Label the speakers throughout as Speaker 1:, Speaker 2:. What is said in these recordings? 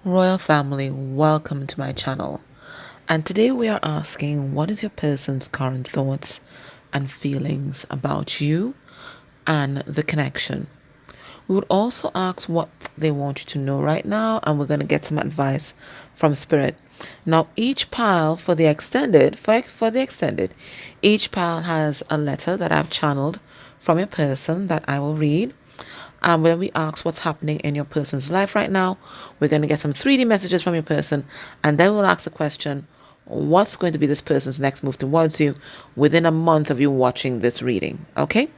Speaker 1: Royal family, welcome to my channel. And today we are asking, what is your person's current thoughts and feelings about you and the connection? We would also ask what they want you to know right now, and we're going to get some advice from spirit. Now, each pile for the extended, each pile has a letter that I've channeled from your person that I will read. When we ask what's happening in your person's life right now, we're going to get some 3D messages from your person, and then we'll ask the question, what's going to be this person's next move towards you within a month of you watching this reading? Okay,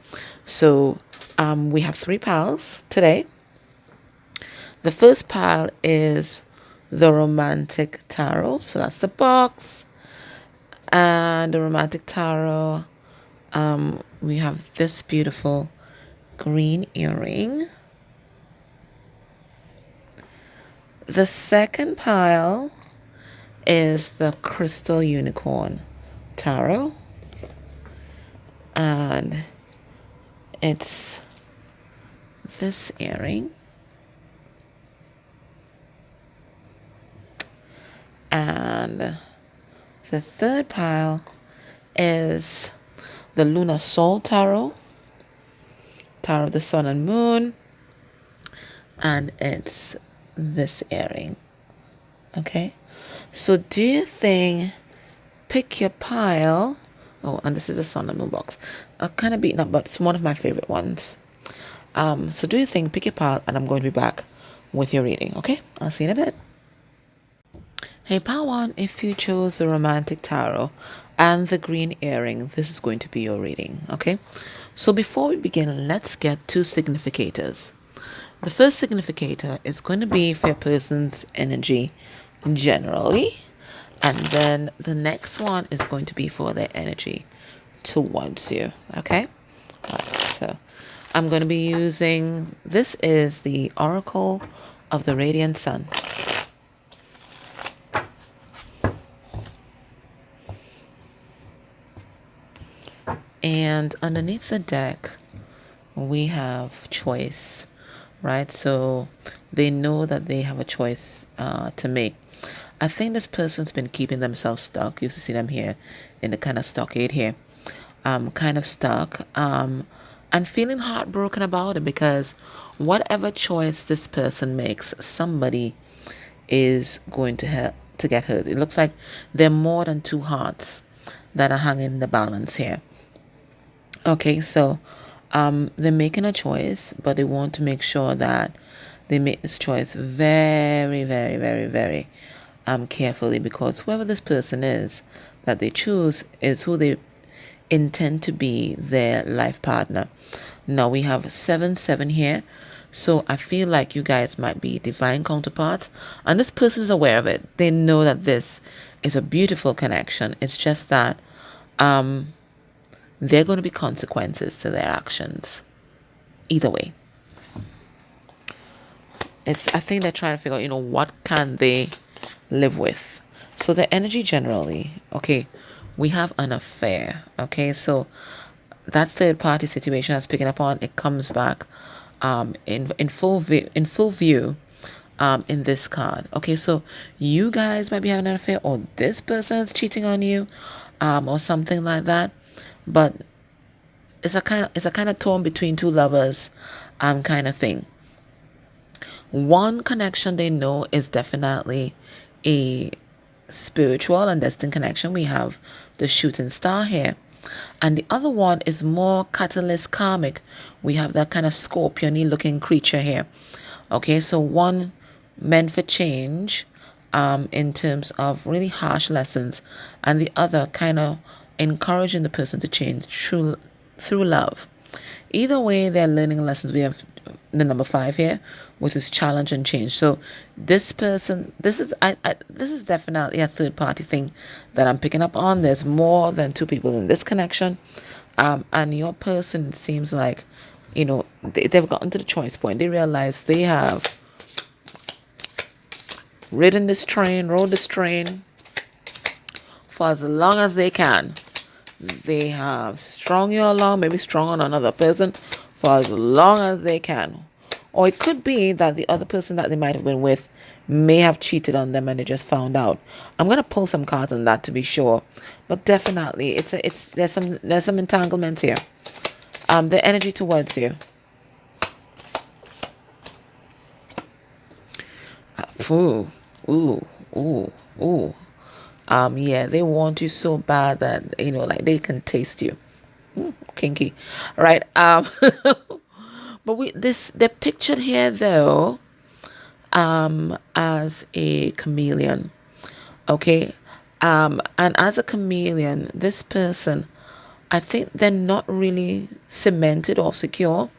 Speaker 1: so we have 3 piles today. The first pile is the romantic tarot, so that's the box. And the romantic tarot, we have this beautiful green earring. The second pile is the crystal unicorn tarot, and it's this earring. And the third pile is the lunar soul tarot of the sun and moon, and it's this earring. Okay, so do you think, pick your pile. Oh, and this is the sun and moon box. I kind of beaten up, but it's one of my favorite ones. So do you think, pick your pile, and I'm going to be back with your reading. Okay, I'll see you in a bit. Hey pile 1, if you chose the romantic tarot and the green earring, this is going to be your reading. Okay, so before we begin, let's get 2 significators. The first significator is going to be for your person's energy generally, and then the next one is going to be for their energy towards you. Okay, all right, so I'm going to be using, this is the Oracle of the Radiant Sun. And underneath the deck, we have choice, right? So they know that they have a choice to make. I think this person's been keeping themselves stuck. You used to see them here in the kind of stockade here, kind of stuck, and feeling heartbroken about it, because whatever choice this person makes, somebody is going to get hurt. It looks like there are more than 2 hearts that are hanging in the balance here. Okay, so they're making a choice, but they want to make sure that they make this choice very, very, very, very carefully, because whoever this person is that they choose is who they intend to be their life partner. Now we have 7-7 here, so I feel like you guys might be divine counterparts, and this person is aware of it. They know that this is a beautiful connection. It's just that there are going to be consequences to their actions either way. I think they're trying to figure out, what can they live with. So the energy generally, okay, we have an affair. Okay, so that third party situation I was picking up on, it comes back in full view in this card. Okay, so you guys might be having an affair, or this person is cheating on you, or something like that. But it's a kind of torn between 2 lovers kind of thing. One connection they know is definitely a spiritual and destined connection. We have the shooting star here, and the other one is more catalyst karmic. We have that kind of scorpion-y looking creature here. Okay, so one meant for change in terms of really harsh lessons, and the other kind of encouraging the person to change through love. Either way, they're learning lessons. We have the number 5 here, which is challenge and change. So this person, this is definitely a third party thing that I'm picking up on. There's more than 2 people in this connection, and your person seems like, they've gotten to the choice point. They realize they have rode this train for as long as they can. They have strung you along, maybe strung on another person for as long as they can. Or it could be that the other person that they might have been with may have cheated on them and they just found out. I'm gonna pull some cards on that to be sure, but definitely there's some entanglement here. The energy towards you. Ooh, ooh, ooh, ooh. Yeah, they want you so bad that like they can taste you. Kinky, right? But they're pictured here though, as a chameleon. Okay, and as a chameleon, this person, I think they're not really cemented or secure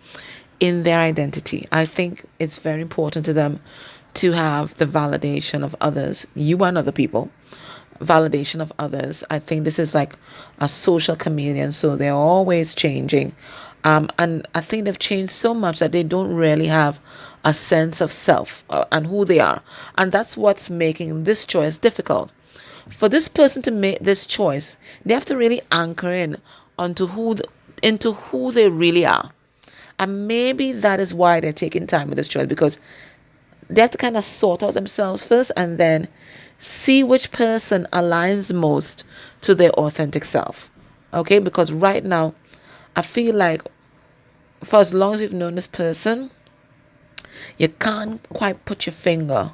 Speaker 1: in their identity. I think it's very important to them to have the validation of others, you and other people, validation of others. I think this is like a social chameleon, so they're always changing. And I think they've changed so much that they don't really have a sense of self and who they are. And that's what's making this choice difficult. For this person to make this choice, they have to really anchor in onto into who they really are. And maybe that is why they're taking time with this choice, because they have to kind of sort out themselves first and then see which person aligns most to their authentic self. Okay? Because right now, I feel like for as long as you've known this person, you can't quite put your finger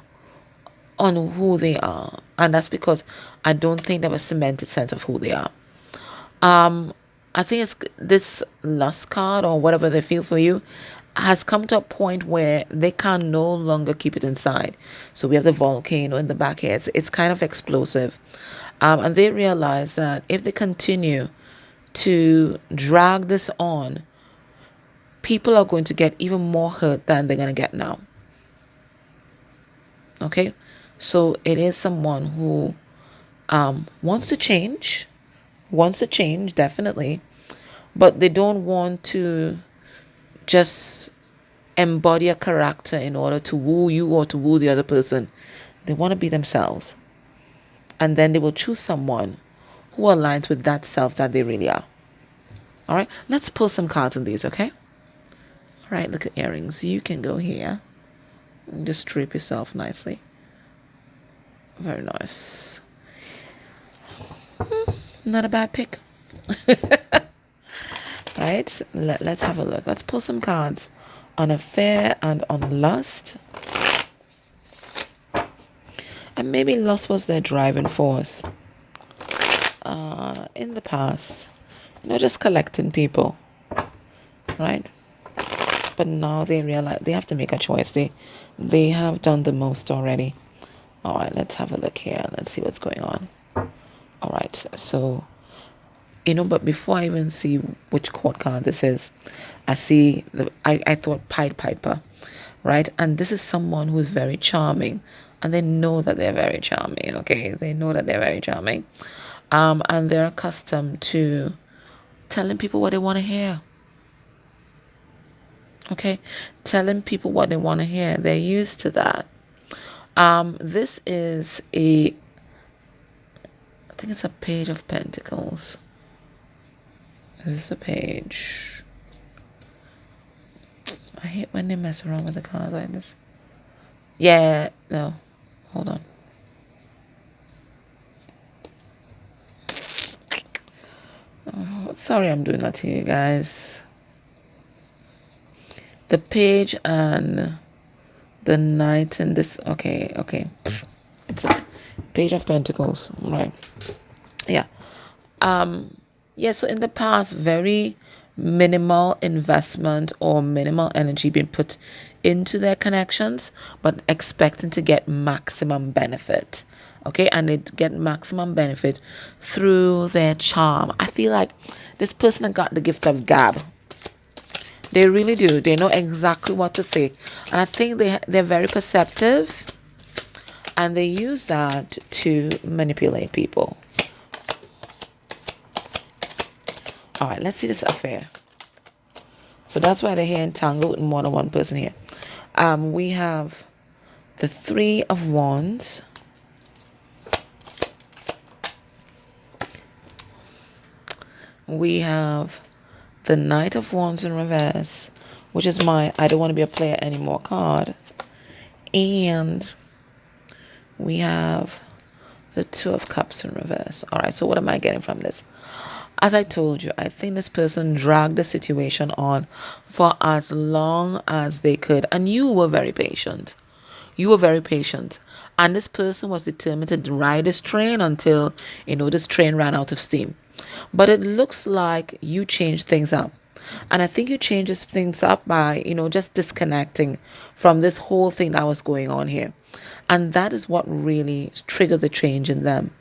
Speaker 1: on who they are. And that's because I don't think they have a cemented sense of who they are. I think it's this lust card or whatever they feel for you has come to a point where they can no longer keep it inside. So we have the volcano in the back here. It's kind of explosive. And they realize that if they continue to drag this on, people are going to get even more hurt than they're going to get now. Okay? So it is someone who wants to change, definitely, but they don't want to just embody a character in order to woo you or to woo the other person. They want to be themselves. And then they will choose someone who aligns with that self that they really are. All right, let's pull some cards on these, okay? All right, look at earrings. You can go here and just drape yourself nicely. Very nice. Not a bad pick. Right, let's have a look. Let's pull some cards on affair and on lust. And maybe lust was their driving force in the past. Just collecting people, right? But now they realize they have to make a choice. They have done the most already. All right, let's have a look here. Let's see what's going on. All right, so but before I even see which court card this is, I see I thought Pied Piper, right? And this is someone who is very charming, and they know that they're very charming. Okay, they know that they're very charming, and they're accustomed to telling people what they want to hear. Okay, telling people what they want to hear. They're used to that. This is I think it's a Page of Pentacles. Is this a page? I hate when they mess around with the cards like this. Yeah, no. Hold on. Oh, sorry I'm doing that to you guys. The page and the knight and this. Okay. It's a Page of Pentacles. Right. Yeah. Yeah, so in the past, very minimal investment or minimal energy being put into their connections, but expecting to get maximum benefit. Okay, and they get maximum benefit through their charm. I feel like this person got the gift of gab. They really do. They know exactly what to say. And I think they're very perceptive, and they use that to manipulate people. All right, let's see this affair. So that's why they're here entangled with more than one person here. We have the Three of Wands. We have the Knight of Wands in reverse. which is my I don't want to be a player anymore card. And we have the Two of Cups in reverse. All right, so what am I getting from this? As I told you, I think this person dragged the situation on for as long as they could. And you were very patient. You were very patient. And this person was determined to ride this train until, this train ran out of steam. But it looks like you changed things up. And I think you changed things up by, just disconnecting from this whole thing that was going on here. And that is what really triggered the change in them.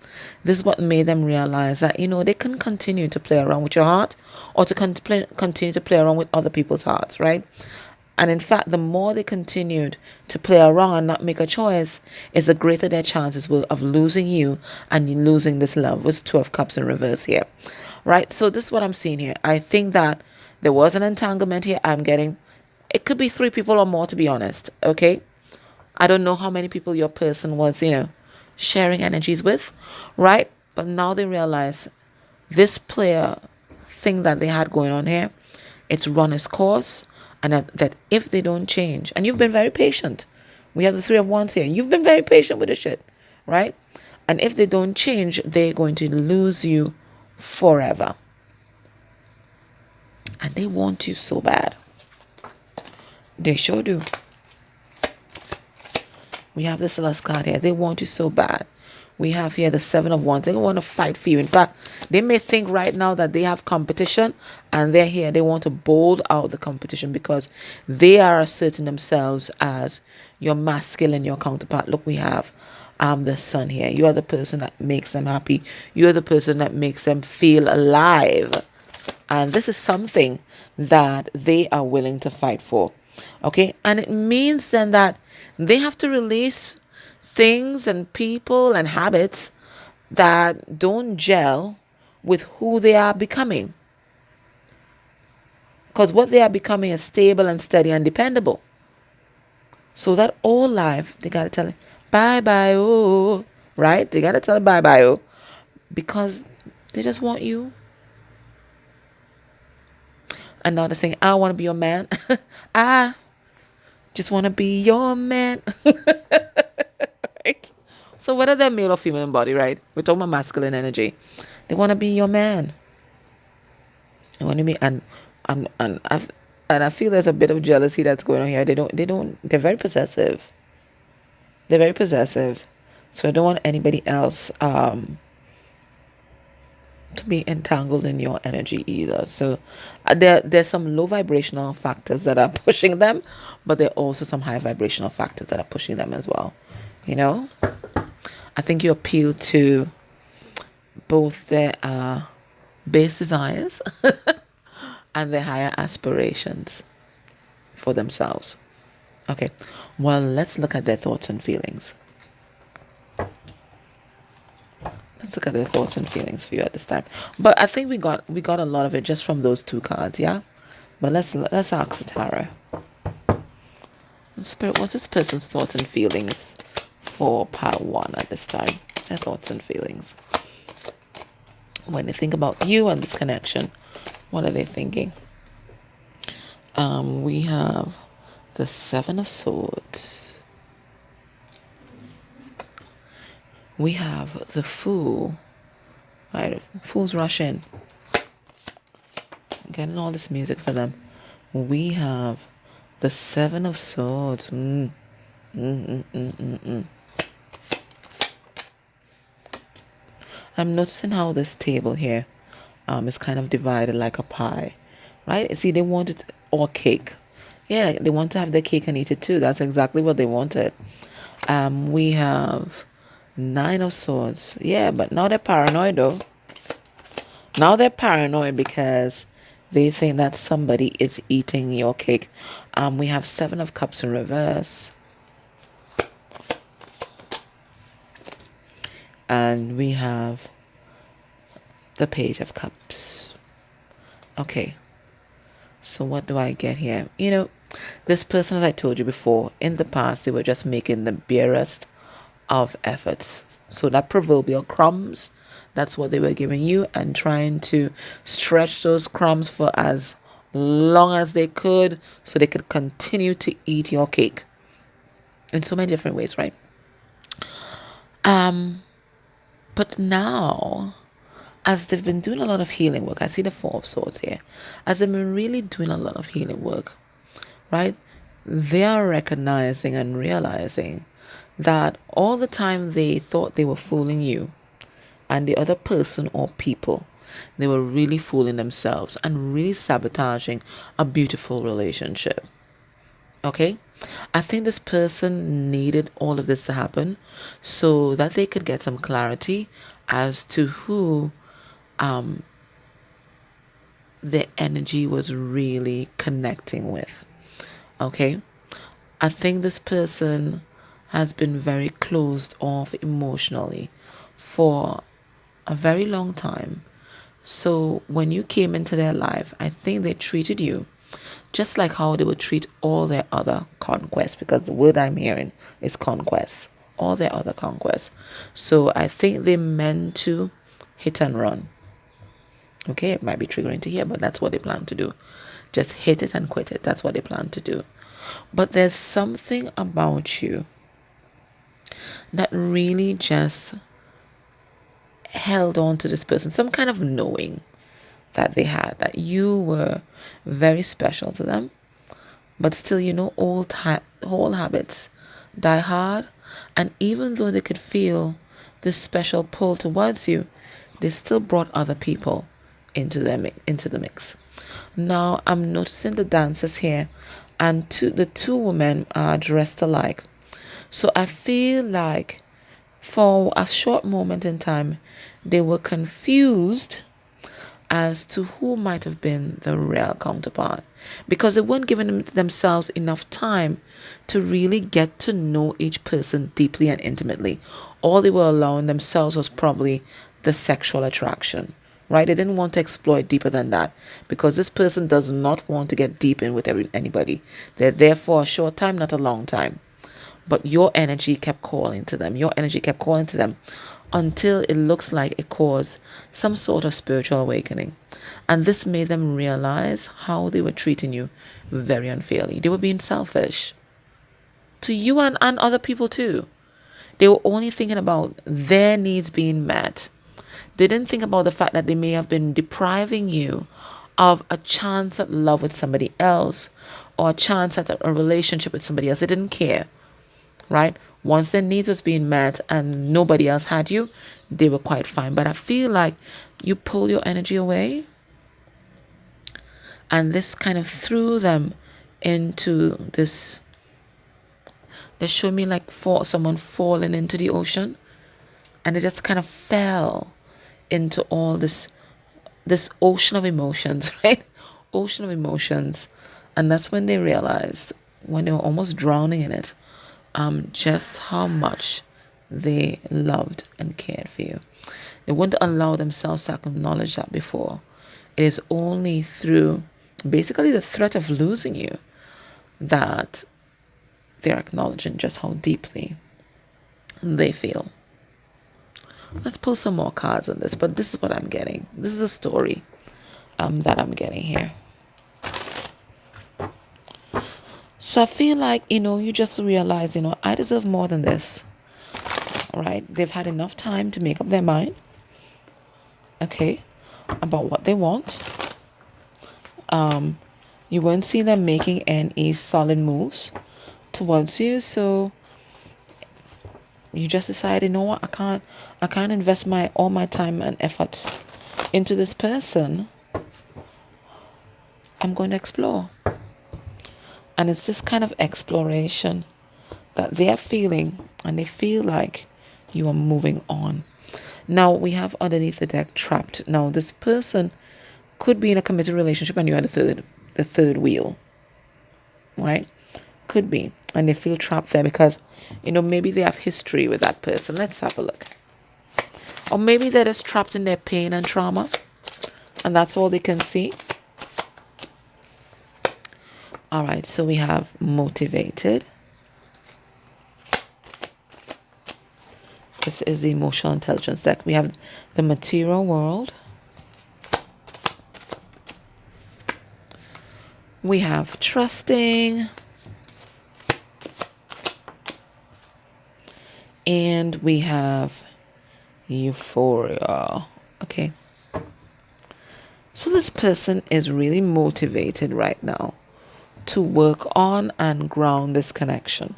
Speaker 1: This is what made them realize that, they can continue to play around with your heart or to continue to play around with other people's hearts, right? And in fact, the more they continued to play around and not make a choice, is the greater their chances will of losing you and losing this love. With Two of Cups in reverse here, right? So this is what I'm seeing here. I think that there was an entanglement here. I'm getting, it could be 3 people or more, to be honest. Okay. I don't know how many people your person was, sharing energies with, right? But now they realize this player thing that they had going on here, it's run its course. And that if they don't change, and you've been very patient, we have the 3 of Wands here. You've been very patient with this shit, right? And if they don't change, they're going to lose you forever. And they want you so bad. They sure do. We have the Celeste card here. They want you so bad. We have here the 7 of Wands. They want to fight for you. In fact, they may think right now that they have competition and they're here. They want to bold out the competition because they are asserting themselves as your masculine, your counterpart. Look, we have the Sun here. You are the person that makes them happy. You are the person that makes them feel alive. And this is something that they are willing to fight for. Okay? And it means then that they have to release things and people and habits that don't gel with who they are becoming. Because what they are becoming is stable and steady and dependable. So that all life, they got to tell it, bye-bye, oh, right? They got to tell it bye-bye, oh, because they just want you. And now they're saying, I want to be your man. I just want to be your man. Right? So whether they're male or female in body, right? We're talking about masculine energy. They want to be your man. They want to be, and I feel there's a bit of jealousy that's going on here. They're very possessive. They're very possessive. So I don't want anybody else to be entangled in your energy either. So there's some low vibrational factors that are pushing them, but there are also some high vibrational factors that are pushing them as well. I think you appeal to both their base desires and their higher aspirations for themselves. Okay, well, let's look at their thoughts and feelings. Let's look at their thoughts and feelings for you at this time. But I think we got a lot of it just from those 2 cards, yeah? But let's ask the tarot. Spirit, what's this person's thoughts and feelings for part 1 at this time? Their thoughts and feelings. When they think about you and this connection, what are they thinking? We have the 7 of Swords. We have the Fool. Right, Fool's rush in. Getting all this music for them. We have the 7 of Swords. I'm noticing how this table here is kind of divided like a pie, right? See, they wanted all cake. Yeah, they want to have their cake and eat it too. That's exactly what they wanted. We have 9 of Swords. Yeah, but now they're paranoid though. Now they're paranoid because they think that somebody is eating your cake. We have 7 of Cups in reverse. And we have the Page of Cups. Okay. So what do I get here? This person, as I told you before, in the past, they were just making the barest of efforts. So that proverbial crumbs, that's what they were giving you, and trying to stretch those crumbs for as long as they could so they could continue to eat your cake in so many different ways, right? But now, as they've been doing a lot of healing work, I see the Four of Swords here. As they've been really doing a lot of healing work, right? They are recognizing and realizing that all the time they thought they were fooling you and the other person or people, they were really fooling themselves and really sabotaging a beautiful relationship. Okay? I think this person needed all of this to happen so that they could get some clarity as to who their energy was really connecting with. Okay? I think this person has been very closed off emotionally for a very long time. So when you came into their life, I think they treated you just like how they would treat all their other conquests, because the word I'm hearing is conquest, all their other conquests. So I think they meant to hit and run. Okay, it might be triggering to hear, but that's what they plan to do. Just hit it and quit it. That's what they plan to do. But there's something about you that really just held on to this person, some kind of knowing that they had, that you were very special to them. But still, old habits die hard. And even though they could feel this special pull towards you, they still brought other people into the mix. Now, I'm noticing the dancers here, and the two women are dressed alike. So I feel like for a short moment in time, they were confused as to who might have been the real counterpart, because they weren't giving themselves enough time to really get to know each person deeply and intimately. All they were allowing themselves was probably the sexual attraction, right? They didn't want to explore it deeper than that, because this person does not want to get deep in with anybody. They're there for a short time, not a long time. But your energy kept calling to them. Your energy kept calling to them until it looks like it caused some sort of spiritual awakening. And this made them realize how they were treating you very unfairly. They were being selfish to you and other people too. They were only thinking about their needs being met. They didn't think about the fact that they may have been depriving you of a chance at love with somebody else, or a chance at a relationship with somebody else. They didn't care, right? Once their needs was being met and nobody else had you, they were quite fine. But I feel like you pull your energy away, and this kind of threw them into this. They showed me like someone falling into the ocean, and they just kind of fell into all this ocean of emotions, right? Ocean of emotions. And that's when they realized, when they were almost drowning in it, just how much they loved and cared for you. They wouldn't allow themselves to acknowledge that before. It is only through basically the threat of losing you that they're acknowledging just how deeply they feel. Let's pull some more cards on this, but this is what I'm getting. This is a story that I'm getting here. So I feel like, you just realize, I deserve more than this, right? They've had enough time to make up their mind, okay, about what they want. You won't see them making any solid moves towards you, so you just decide, what, I can't invest all my time and efforts into this person. I'm going to explore. And it's this kind of exploration that they're feeling, and they feel like you are moving on. Now, we have underneath the deck trapped. Now, this person could be in a committed relationship and you're the third wheel, right? Could be. And they feel trapped there because, maybe they have history with that person. Let's have a look. Or maybe they're just trapped in their pain and trauma, and that's all they can see. All right, so we have motivated. This is the emotional intelligence deck. We have the material world. We have trusting. And we have euphoria. Okay. So this person is really motivated right now to work on and ground this connection.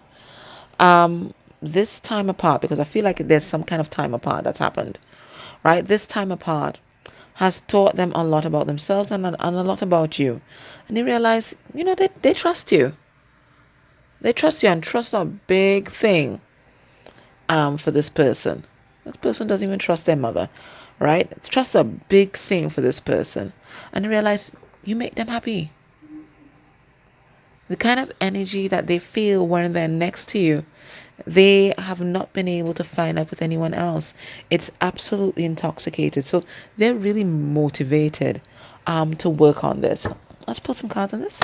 Speaker 1: This time apart, because I feel like there's some kind of time apart that's happened, right? This time apart has taught them a lot about themselves and a lot about you. And they realize, they trust you. They trust you, and trust a big thing for this person. This person doesn't even trust their mother, right? Trust a big thing for this person. And they realize you make them happy. The kind of energy that they feel when they're next to you, they have not been able to find out with anyone else. It's absolutely intoxicated. So they're really motivated to work on this. Let's put some cards on this.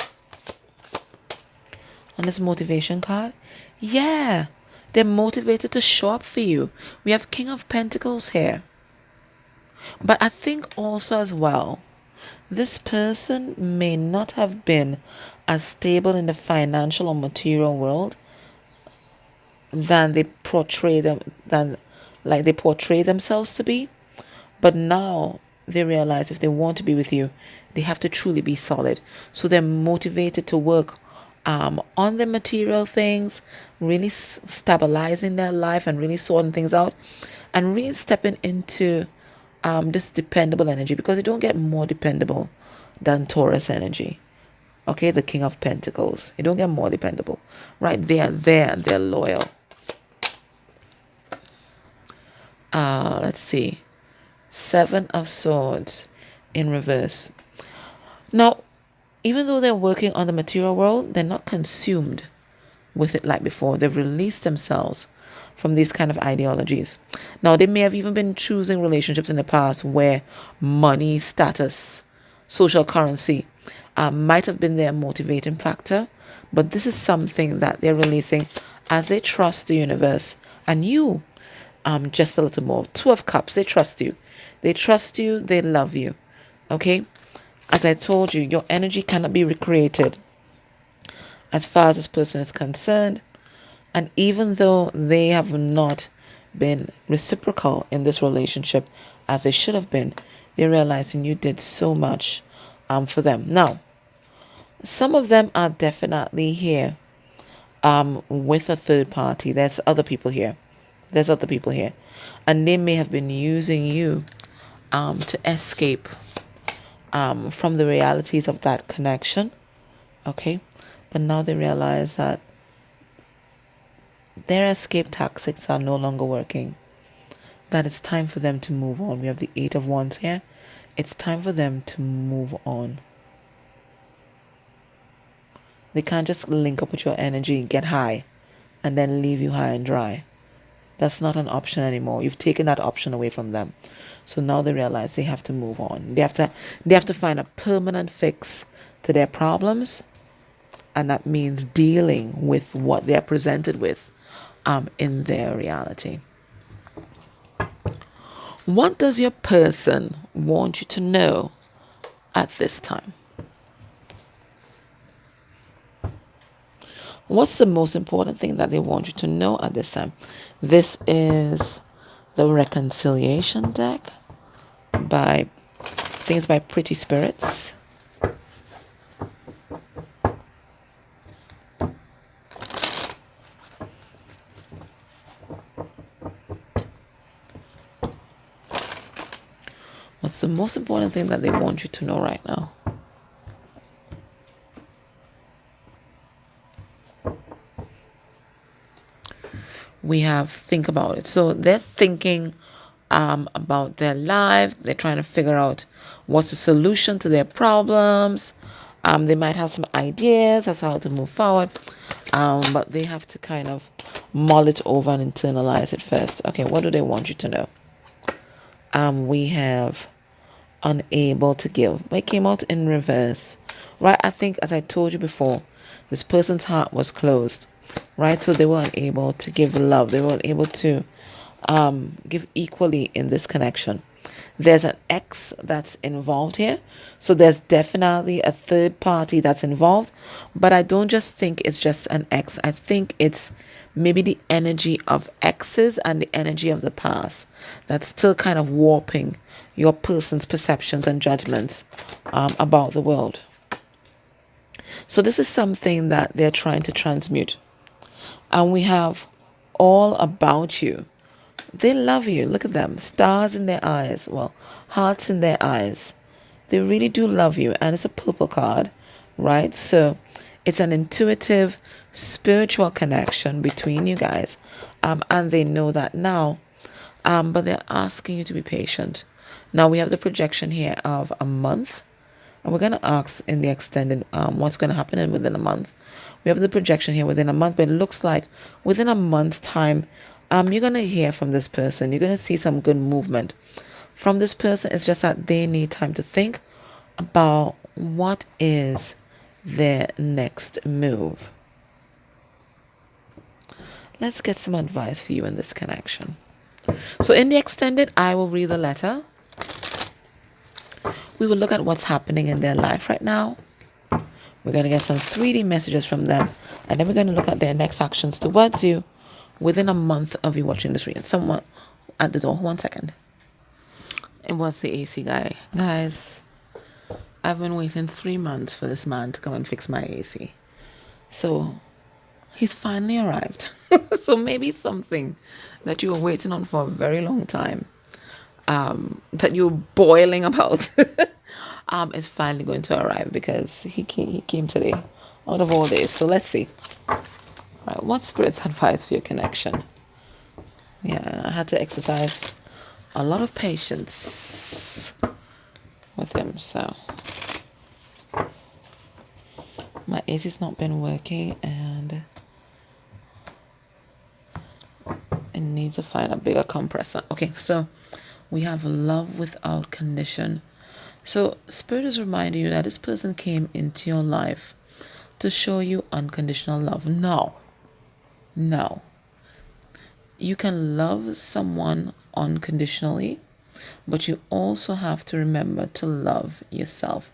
Speaker 1: On this motivation card. Yeah, they're motivated to show up for you. We have King of Pentacles here. But I think also as well, this person may not have been as stable in the financial or material world than they portray themselves to be. But now they realize if they want to be with you, they have to truly be solid. So they're motivated to work on the material things, really stabilizing their life and really sorting things out, and really stepping into this dependable energy, because they don't get more dependable than Taurus energy. Okay, the King of Pentacles. They don't get more dependable, right? They are there. They're loyal. Let's see. 7 of Swords in reverse. Now, even though they're working on the material world, they're not consumed with it like before. They've released themselves from these kind of ideologies. Now, they may have even been choosing relationships in the past where money, status, social currency might have been their motivating factor. But this is something that they're releasing as they trust the universe and you just a little more. 2 of Cups. They trust you. They trust you. They love you. Okay? As I told you, your energy cannot be recreated as far as this person is concerned. And even though they have not been reciprocal in this relationship as they should have been, they're realizing you did so much for them. Now, some of them are definitely here with a third party. There's other people here. And they may have been using you to escape from the realities of that connection. Okay? But now they realize that their escape tactics are no longer working. That it's time for them to move on. We have the 8 of Wands here. It's time for them to move on. They can't just link up with your energy, get high, and then leave you high and dry. That's not an option anymore. You've taken that option away from them. So now they realize they have to move on. They have to find a permanent fix to their problems. And that means dealing with what they're presented with in their reality. What does your person want you to know at this time? What's the most important thing that they want you to know at this time? This is the Reconciliation deck by Pretty Spirits. What's the most important thing that they want you to know right now? We have think about it. So they're thinking about their life. They're trying to figure out what's the solution to their problems. They might have some ideas as to how to move forward. But they have to kind of mull it over and internalize it first. Okay, what do they want you to know? We have unable to give. But it came out in reverse. Right? I think, as I told you before, this person's heart was closed. Right? So they weren't able to give love. They weren't able to give equally in this connection. There's an ex that's involved here. So there's definitely a third party that's involved. But I don't just think it's just an ex. I think it's maybe the energy of exes and the energy of the past that's still kind of warping your person's perceptions and judgments about the world. So this is something that they're trying to transmute. And we have all about you. They love you. Look at them. Stars in their eyes. Well, hearts in their eyes. They really do love you. And it's a purple card, right? So it's an intuitive, spiritual connection between you guys. And they know that now. But they're asking you to be patient. Now we have the projection here of a month. And we're going to ask in the extended what's going to happen within a month. We have the projection here within a month, but it looks like within a month's time, you're going to hear from this person. You're going to see some good movement from this person. It's just that they need time to think about what is their next move. Let's get some advice for you in this connection. So in the extended, I will read the letter. We will look at what's happening in their life right now. We're going to get some 3D messages from them. And then we're going to look at their next actions towards you within a month of you watching this reading. Someone at the door. 1 second. It was the AC guy. Guys, I've been waiting 3 months for this man to come and fix my AC. So he's finally arrived. So maybe something that you were waiting on for a very long time, that you're boiling about, is finally going to arrive, because he came today out of all days. So let's see. All right, what spirit's advice for your connection? Yeah, I had to exercise a lot of patience with him. So my AC's not been working, and it needs to find a bigger compressor. Okay, so we have love without condition. So Spirit is reminding you that this person came into your life to show you unconditional love. No. You can love someone unconditionally, but you also have to remember to love yourself.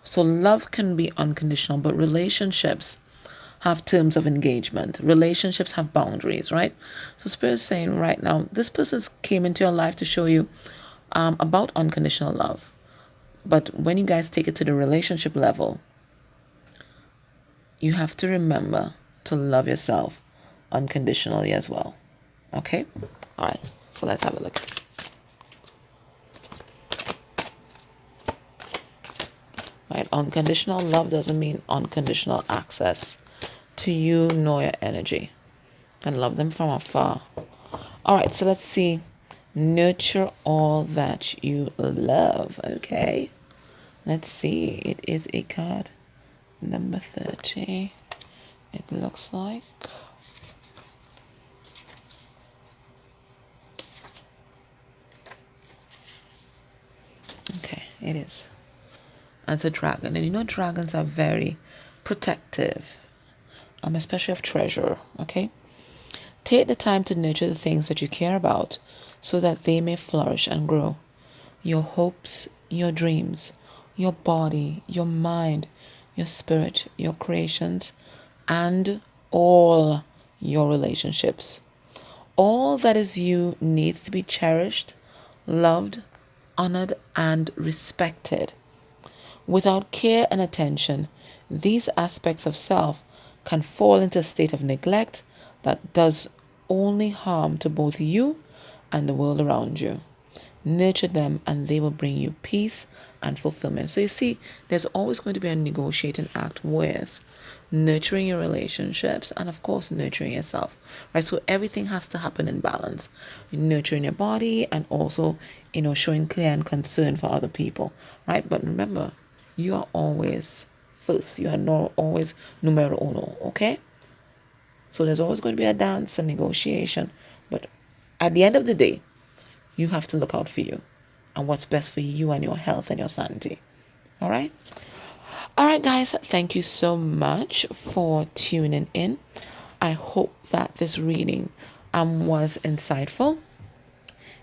Speaker 1: So love can be unconditional, but relationships have terms of engagement. Relationships have boundaries, right? So Spirit is saying right now, this person came into your life to show you about unconditional love. But when you guys take it to the relationship level, you have to remember to love yourself unconditionally as well. Okay? All right. So let's have a look. Right? Unconditional love doesn't mean unconditional access to you nor your energy. And love them from afar. All right. So let's see. Nurture all that you love. Okay. Let's see. It is a card number 30. It looks like. Okay, it is. And it's a dragon. And you know dragons are very protective, especially of treasure. Okay? Take the time to nurture the things that you care about so that they may flourish and grow. Your hopes, your dreams, your body, your mind, your spirit, your creations, and all your relationships. All that is you needs to be cherished, loved, honored, and respected. Without care and attention, these aspects of self can fall into a state of neglect that does only harm to both you and the world around you. Nurture them and they will bring you peace and fulfillment. So you see, there's always going to be a negotiating act with nurturing your relationships and of course nurturing yourself, right? So everything has to happen in balance. Nurturing your body and also, showing care and concern for other people, right? But remember, you are always first. You are not always numero uno, okay? So there's always going to be a dance and negotiation. But at the end of the day, you have to look out for you and what's best for you and your health and your sanity. All right? All right, guys. Thank you so much for tuning in. I hope that this reading was insightful.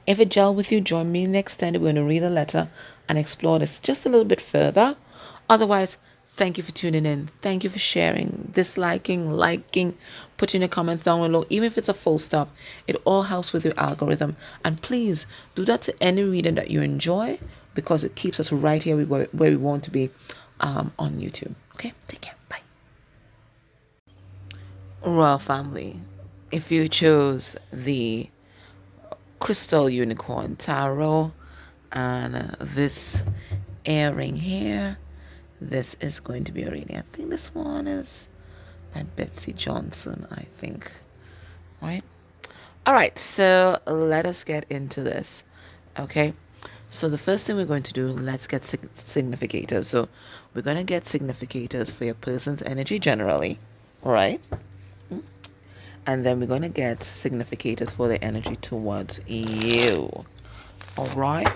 Speaker 1: If it gelled with you, join me next time. We're going to read a letter and explore this just a little bit further. Otherwise, thank you for tuning in. Thank you for sharing, disliking, liking, putting your comments down below. Even if it's a full stop, it all helps with your algorithm. And please do that to any reading that you enjoy, because it keeps us right here where we want to be on YouTube. Okay, take care. Bye. Royal family, if you chose the Crystal Unicorn Tarot and this earring here, this is going to be a reading. I think this one is by Betsy Johnson, I think. Right? All right, so let us get into this. Okay, so the first thing we're going to do, let's get significators. So we're going to get significators for your person's energy generally. All right? And then we're going to get significators for the energy towards you. All right?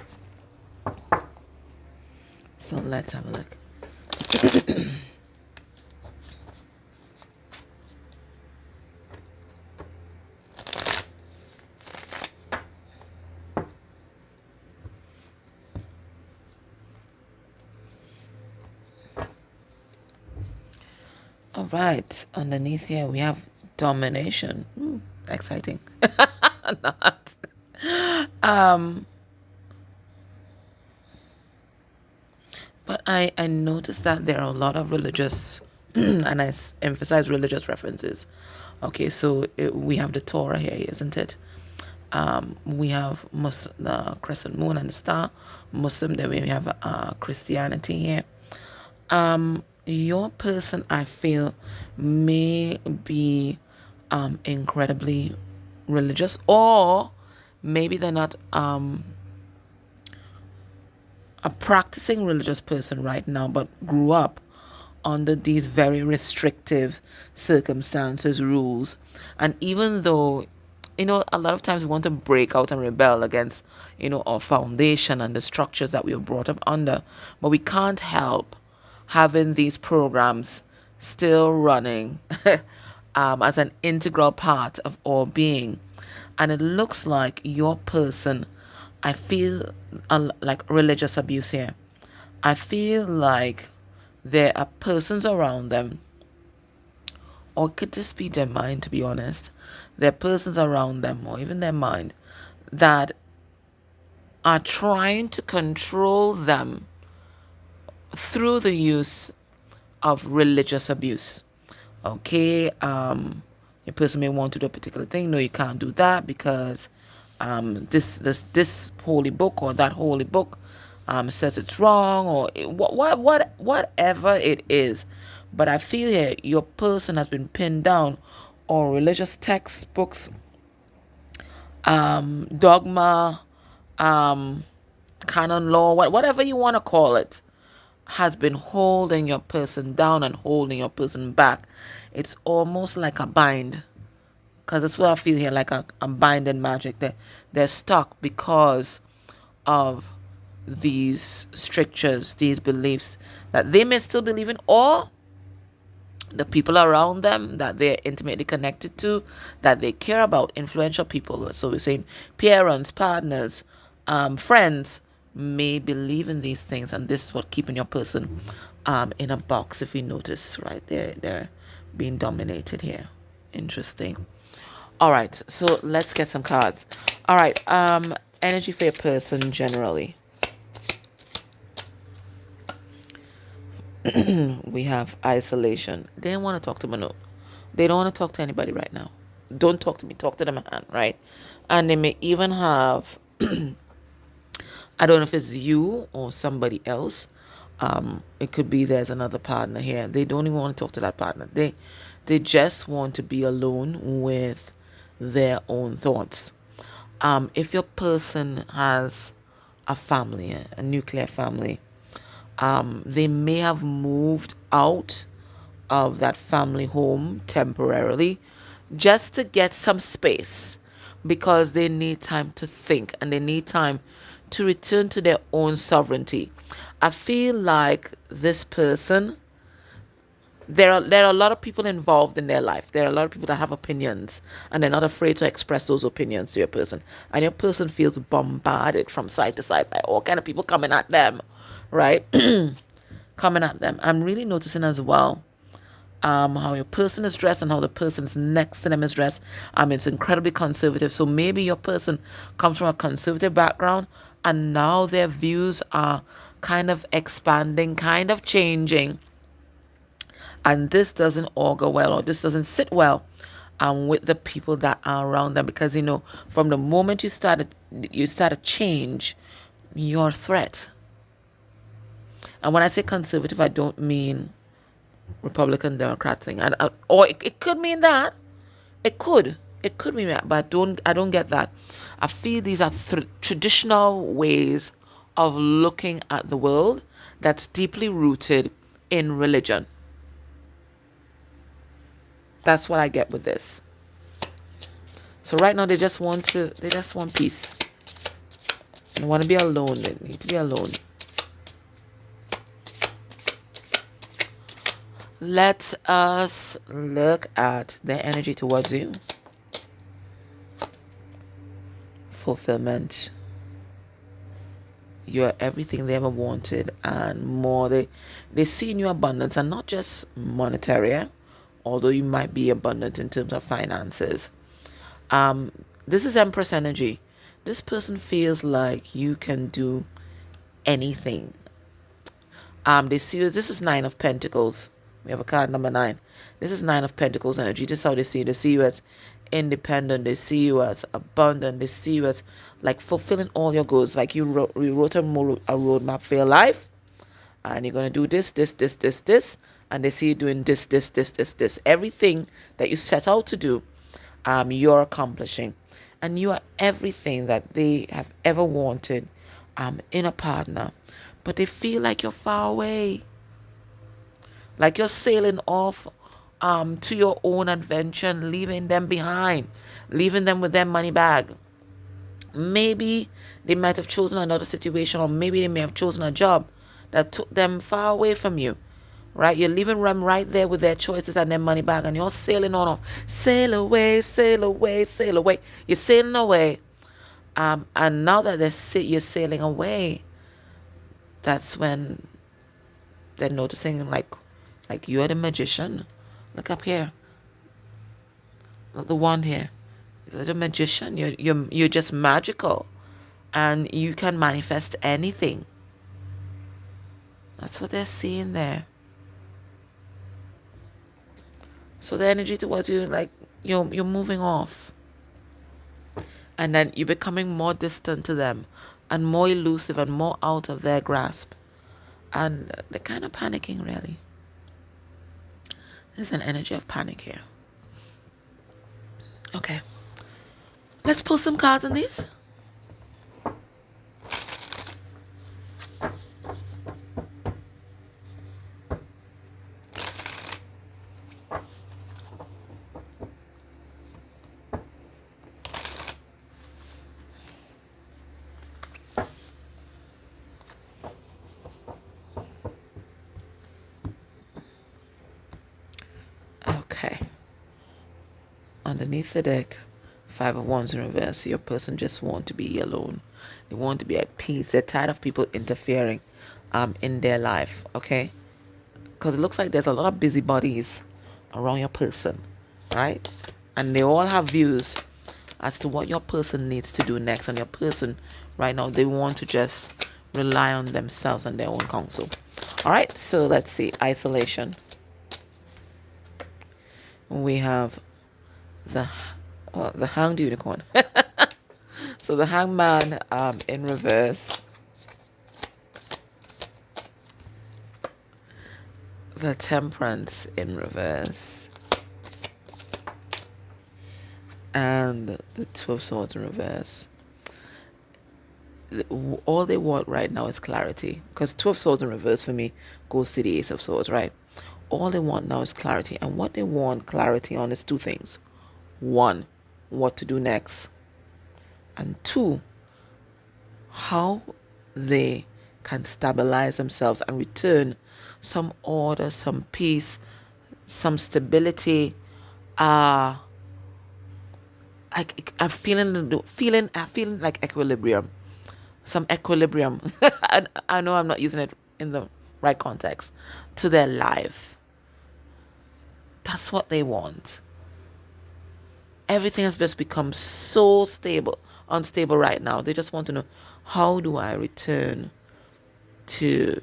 Speaker 1: So let's have a look. All right. Underneath here, we have domination. Exciting. Not. But I noticed that there are a lot of religious, and I emphasize religious references. Okay, so we have the Torah here, isn't it? We have the crescent moon and the star, Muslim. Then we have Christianity here. Your person, I feel, may be incredibly religious, or maybe they're not a practicing religious person right now, but grew up under these very restrictive circumstances, rules. And even though, a lot of times we want to break out and rebel against, our foundation and the structures that we were brought up under, but we can't help having these programs still running as an integral part of our being. And it looks like your person, I feel like religious abuse here. I feel like there are persons around them, or it could just be their mind, to be honest. There are persons around them, or even their mind, that are trying to control them through the use of religious abuse. Okay, your person may want to do a particular thing. No, you can't do that because this holy book or that holy book says it's wrong, or whatever it is. But I feel here your person has been pinned down, or religious textbooks, dogma, canon law, whatever you want to call it, has been holding your person down and holding your person back. It's almost like a bind, because that's what I feel here, like a bind in magic. They're stuck because of these strictures, these beliefs that they may still believe in, or the people around them that they're intimately connected to, that they care about, influential people. So we're saying parents, partners, friends may believe in these things, and this is what keeping your person in a box. If you notice, right, they're being dominated here. Interesting. All right, so let's get some cards. All right, energy for your person generally. We have isolation. They don't want to talk to me. No, they don't want to talk to anybody right now. Don't talk to me. Talk to the man, right? And they may even have I don't know if it's you or somebody else. It could be there's another partner here. They don't even want to talk to that partner. They just want to be alone with their own thoughts. If your person has a family, a nuclear family, they may have moved out of that family home temporarily just to get some space, because they need time to think and they need time to return to their own sovereignty. I feel like this person there are a lot of people involved in their life. There are a lot of people that have opinions, and they're not afraid to express those opinions to your person. And your person feels bombarded from side to side by all kind of people coming at them, right? Coming at them. I'm really noticing as well how your person is dressed and how the person's next to them is dressed. It's incredibly conservative. So maybe your person comes from a conservative background, and now their views are kind of expanding, kind of changing, and this doesn't augur well, or this doesn't sit well with the people that are around them, because from the moment you start a change, you're a threat. And when I say conservative, I don't mean Republican Democrat thing, or it could mean that. It could mean that, but I don't get that. I feel these are traditional ways of looking at the world that's deeply rooted in religion. That's what I get with this. So right now they just want peace. They want to be alone. They need to be alone. Let us look at their energy towards you. Fulfillment. You're everything they ever wanted and more. They see in you abundance, and not just monetary, although you might be abundant in terms of finances. This is Empress energy. This person feels like you can do anything. They see you as, this is Nine of Pentacles. We have a card number 9. This is Nine of Pentacles energy. This is how they see you. They see you as independent. They see you as abundant. They see you as like fulfilling all your goals. Like you wrote a roadmap for your life, and you're going to do this, and they see you doing this. Everything that you set out to do, you're accomplishing. And you are everything that they have ever wanted in a partner. But they feel like you're far away. Like you're sailing off to your own adventure and leaving them behind. Leaving them with their money bag. Maybe they might have chosen another situation, or maybe they may have chosen a job that took them far away from you. Right? You're leaving them right there with their choices and their money bag, and you're sailing on off. Sail away, sail away, sail away. You're sailing away. And now that you're sailing away, that's when they're noticing like you're the magician. Look up here. The wand here. You're the magician. You're just magical, and you can manifest anything. That's what they're seeing there. So the energy towards you, like you're moving off, and then you're becoming more distant to them, and more elusive, and more out of their grasp, and they're kind of panicking. Really, there's an energy of panic here. Okay, let's pull some cards on these. Okay. Underneath the deck, 5 of Wands in reverse. Your person just want to be alone. They want to be at peace. They're tired of people interfering in their life. Okay? Because it looks like there's a lot of busybodies around your person. Right? And they all have views as to what your person needs to do next. And your person, right now, they want to just rely on themselves and their own counsel. Alright? So let's see. Isolation. We have the Hanged Unicorn. So the Hangman in reverse. The Temperance in reverse. And the Two of Swords in reverse. All they want right now is clarity. Because Two of Swords in reverse for me goes to the Ace of Swords, right? All they want now is clarity. And what they want clarity on is 2 things. 1, what to do next. And 2, how they can stabilize themselves and return some order, some peace, some stability. I'm feeling like equilibrium, some equilibrium. I know I'm not using it in the right context, to their life. That's what they want. Everything has just become so unstable right now. They just want to know, how do I return to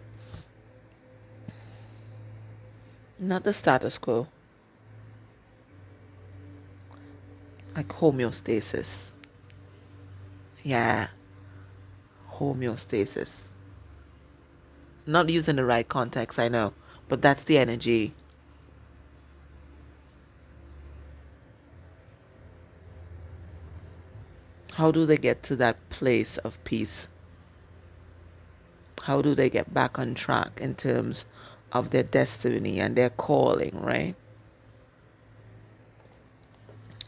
Speaker 1: not the status quo, like homeostasis. Yeah, homeostasis. Not using the right context, I know, but that's the energy. How do they get to that place of peace? How do they get back on track in terms of their destiny and their calling, right?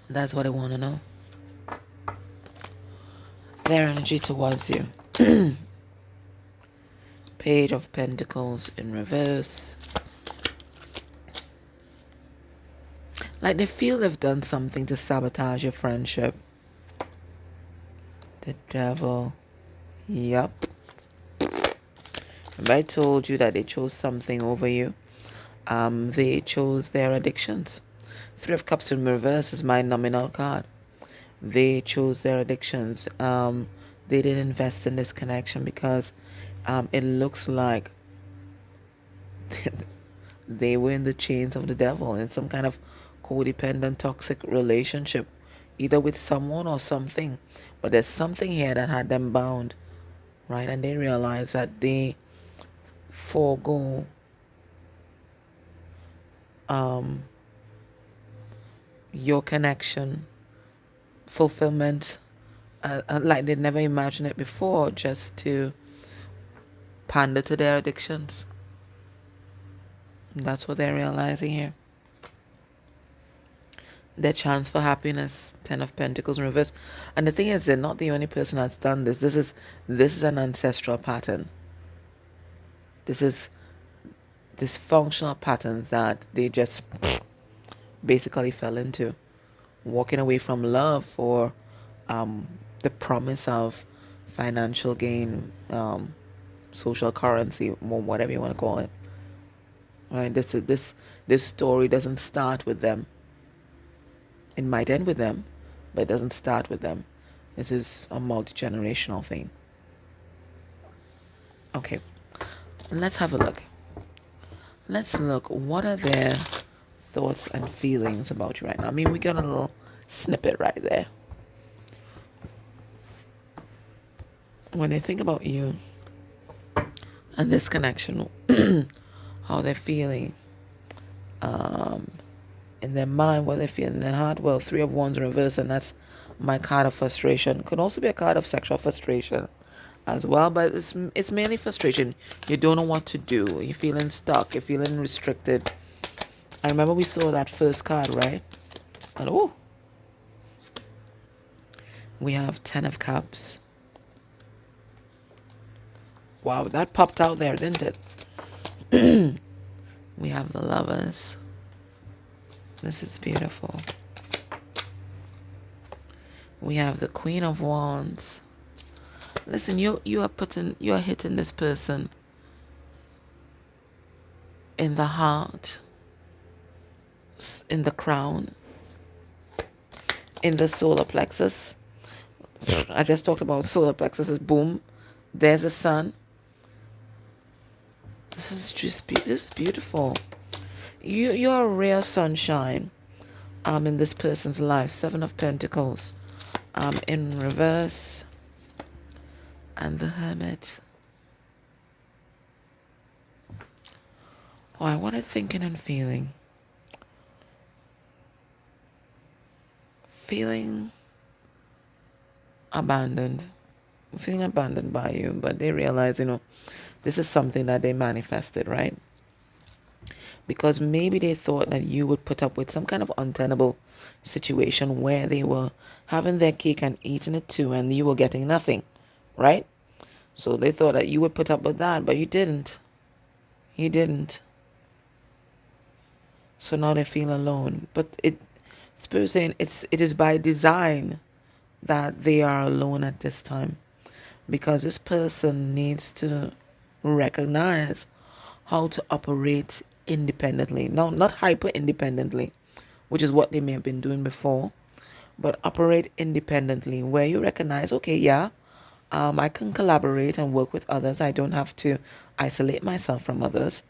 Speaker 1: That's what I want to know. Their energy towards you. Page of Pentacles in reverse. Like they feel they've done something to sabotage your friendship. The Devil. Yup. If I told you that they chose something over you, they chose their addictions. Three of Cups in reverse is my nominal card. They chose their addictions. They didn't invest in this connection because it looks like they were in the chains of the devil, in some kind of codependent, toxic relationship, either with someone or something. But there's something here that had them bound, right? And they realize that they forego your connection, fulfillment, like they'd never imagined it before, just to pander to their addictions. That's what they're realizing here. Their chance for happiness. 10 of Pentacles in reverse. And the thing is, they're not the only person that's done this. This is an ancestral pattern. This is dysfunctional patterns that they just basically fell into. Walking away from love for the promise of financial gain, social currency, whatever you want to call it. Right? This story doesn't start with them. It might end with them, but it doesn't start with them. This is a multi-generational thing. Okay, let's have a look. Let's look. What are their thoughts and feelings about you right now? I mean, we got a little snippet right there. When they think about you and this connection, how they're feeling, in their mind, what they feel in their heart. Well, 3 of Wands in reverse, and that's my card of frustration. Could also be a card of sexual frustration as well, but it's mainly frustration. You don't know what to do. You're feeling stuck. You're feeling restricted. I remember we saw that first card, right? And oh, we have 10 of Cups. Wow, that popped out there, didn't it? We have the Lovers. This is beautiful. We have the Queen of Wands. Listen, you are hitting this person in the heart, in the crown, in the solar plexus. I just talked about solar plexus. Boom, there's the sun. This is beautiful. You're a real sunshine in this person's life. 7 of Pentacles in reverse, and the Hermit. Why, what are you thinking and feeling? Feeling abandoned. Feeling abandoned by you, but they realize, this is something that they manifested, right? Because maybe they thought that you would put up with some kind of untenable situation where they were having their cake and eating it too, and you were getting nothing, right? So they thought that you would put up with that, but you didn't. You didn't. So now they feel alone. But Spirit saying it is by design that they are alone at this time, because this person needs to recognize how to operate independently. Now, not hyper independently, which is what they may have been doing before, but operate independently, where you recognize, okay, yeah, I can collaborate and work with others. I don't have to isolate myself from others,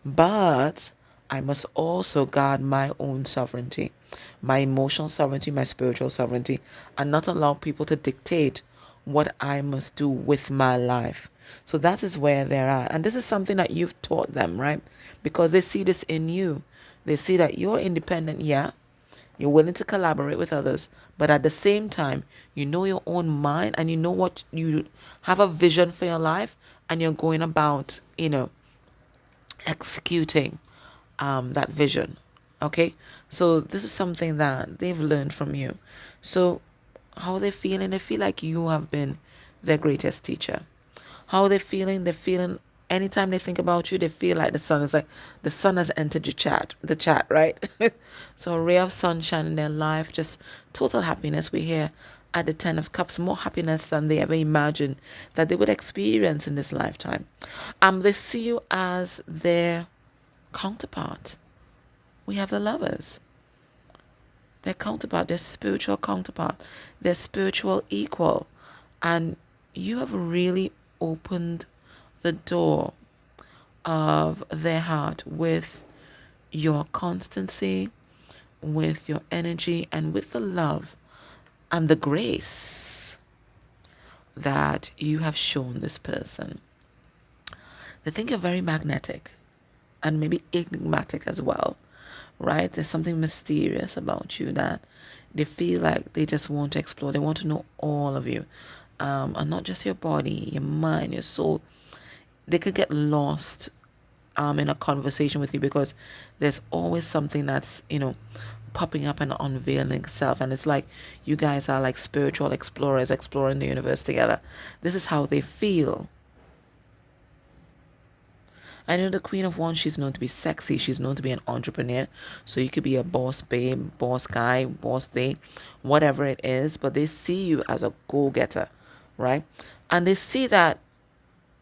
Speaker 1: but I must also guard my own sovereignty, my emotional sovereignty, my spiritual sovereignty, and not allow people to dictate what I must do with my life. So that is where they're at. And this is something that you've taught them, right? Because they see this in you. They see that you're independent, yeah. You're willing to collaborate with others, but at the same time, you know your own mind and you know what you have a vision for your life, and you're going about, executing that vision. Okay, so this is something that they've learned from you. So how are they feeling? They feel like you have been their greatest teacher. How are they feeling? They're feeling, anytime they think about you, they feel like the sun has entered the chat, right? So a ray of sunshine in their life, just total happiness. We hear at the 10 of Cups, more happiness than they ever imagined that they would experience in this lifetime. They see you as their counterpart. We have the Lovers. Their counterpart, their spiritual counterpart, their spiritual equal. And you have really opened the door of their heart with your constancy, with your energy, and with the love and the grace that you have shown this person. They think you're very magnetic and maybe enigmatic as well, right? There's something mysterious about you that they feel like they just want to explore. They want to know all of you, and not just your body, your mind, your soul. They could get lost in a conversation with you, because there's always something that's popping up and unveiling itself, and it's like you guys are like spiritual explorers exploring the universe together. This is how they feel. I know the Queen of Wands, she's known to be sexy. She's known to be an entrepreneur. So you could be a boss babe, boss guy, boss thing, whatever it is. But they see you as a go-getter, right? And they see that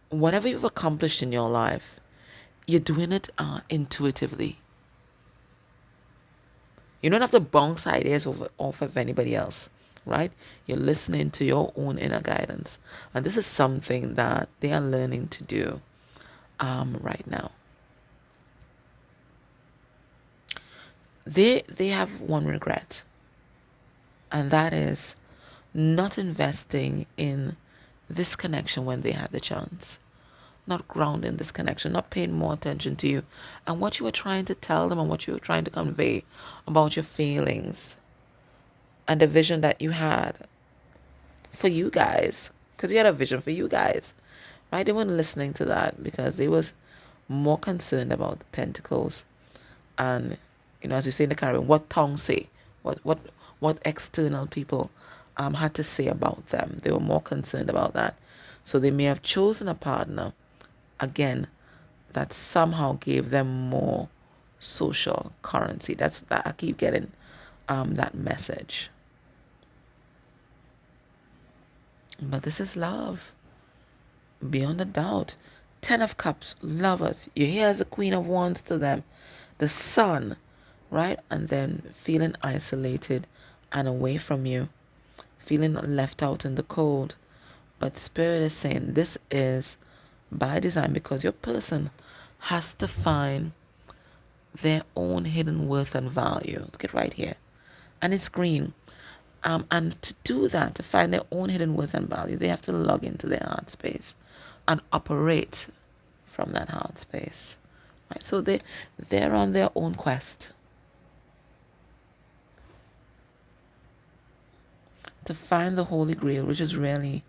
Speaker 1: whatever you've accomplished in your life, you're doing it intuitively. You don't have to bounce ideas off of anybody else, right? You're listening to your own inner guidance. And this is something that they are learning to do right now. They have one regret, and that is not investing in this connection when they had the chance, not grounding this connection, not paying more attention to you and what you were trying to tell them and what you were trying to convey about your feelings and the vision that you had for you guys, because you had a vision for you guys, right? They weren't listening to that because they was more concerned about the pentacles and, as we say in the Caribbean, what tongue say, what external people had to say about them. They were more concerned about that. So they may have chosen a partner, again, that somehow gave them more social currency. That I keep getting that message. But this is love, beyond a doubt. 10 of Cups, Lovers. You're here as the Queen of Wands to them. The Sun, right? And then feeling isolated and away from you. Feeling left out in the cold. But Spirit is saying this is by design, because your person has to find their own hidden worth and value. Look at right here. And it's green. And to do that, to find their own hidden worth and value, they have to log into their heart space and operate from that heart space. Right? So they're on their own quest to find the Holy Grail, which is really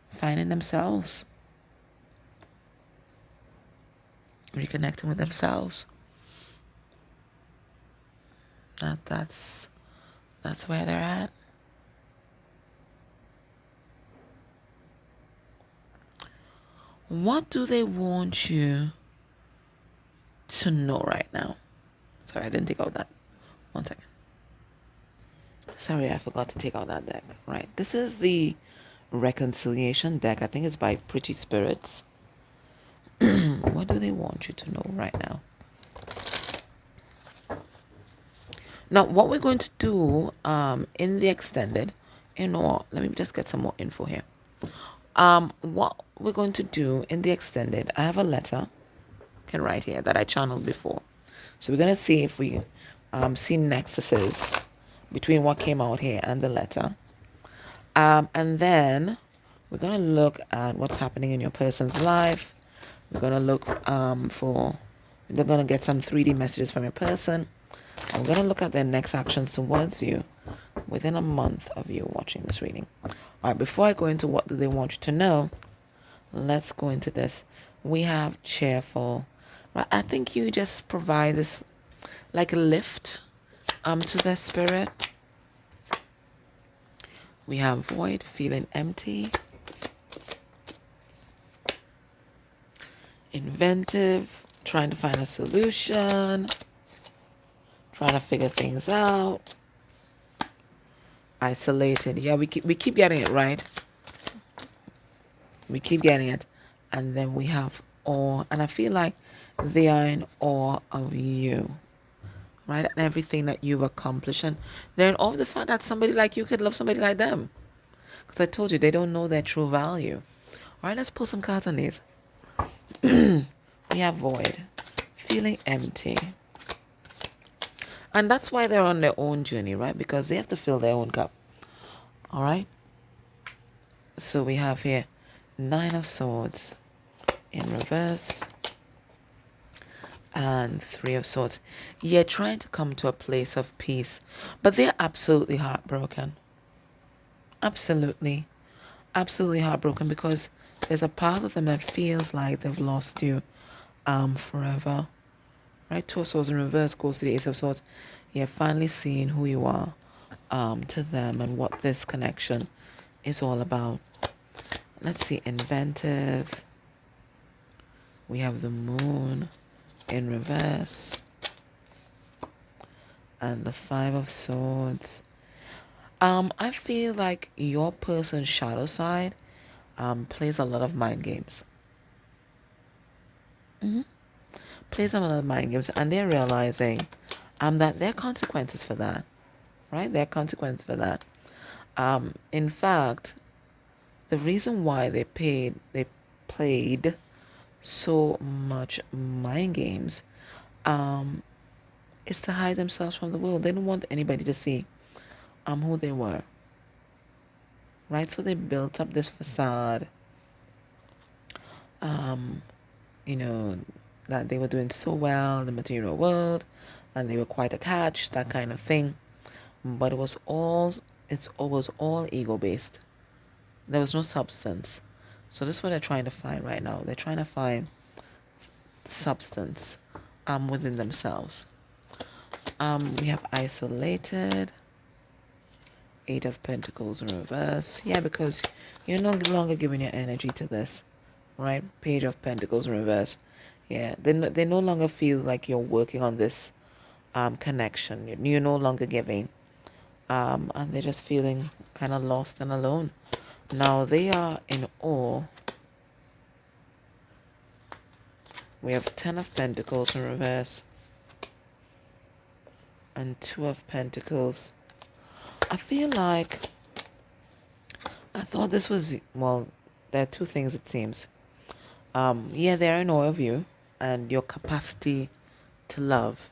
Speaker 1: finding themselves, reconnecting with themselves. That's where they're at. What do they want you to know right now? Sorry, I didn't take out that. One second. Sorry, I forgot to take out that deck. Right. This is the reconciliation deck. I think it's by Pretty Spirits. What do they want you to know right now? Now, what we're going to do in the extended, let me just get some more info here. What we're going to do in the extended, I have a letter, okay, right here that I channeled before. So we're going to see if we see nexuses between what came out here and the letter. And then we're going to look at what's happening in your person's life. We're going to look we're going to get some 3D messages from your person. And we're going to look at their next actions towards you within a month of you watching this reading. All right, before I go into what do they want you to know, let's go into this. We have cheerful. Right, I think you just provide this like a lift to their spirit. We have void, feeling empty. Inventive, trying to find a solution. Trying to figure things out. Isolated. Yeah, we keep getting it right. We keep getting it. And then we have awe. And I feel like they are in awe of you. Right? And everything that you've accomplished. And they're in awe of the fact that somebody like you could love somebody like them. Because I told you, they don't know their true value. All right, let's pull some cards on these. We have void. Feeling empty. And that's why they're on their own journey, right? Because they have to fill their own cup. All right? So we have here 9 of Swords in reverse. And 3 of Swords. You're trying to come to a place of peace. But they're absolutely heartbroken. Absolutely. Absolutely heartbroken. Because there's a part of them that feels like they've lost you forever. Right, 2 of Swords in reverse goes to the Ace of Swords. You're finally seeing who you are to them and what this connection is all about. Let's see, inventive. We have the Moon in reverse. And the 5 of Swords. I feel like your person's shadow side plays a lot of mind games. Plays a lot of mind games, and they're realizing that there are consequences for that, right? There are consequences for that. In fact, the reason why they played so much mind games is to hide themselves from the world. They don't want anybody to see who they were, right? So they built up this facade, that they were doing so well in the material world and they were quite attached, that kind of thing. But it was all ego based. There was no substance. So this is what they're trying to find right now. They're trying to find substance within themselves. We have isolated. 8 of Pentacles in reverse. Yeah, because you're no longer giving your energy to this, right? Page of Pentacles in reverse. Yeah, they no longer feel like you're working on this connection. You're no longer giving. And they're just feeling kind of lost and alone. Now they are in awe. We have 10 of Pentacles in reverse. And 2 of Pentacles. I feel like I thought this was, well, there are 2 things it seems. Yeah, they're in awe of you and your capacity to love.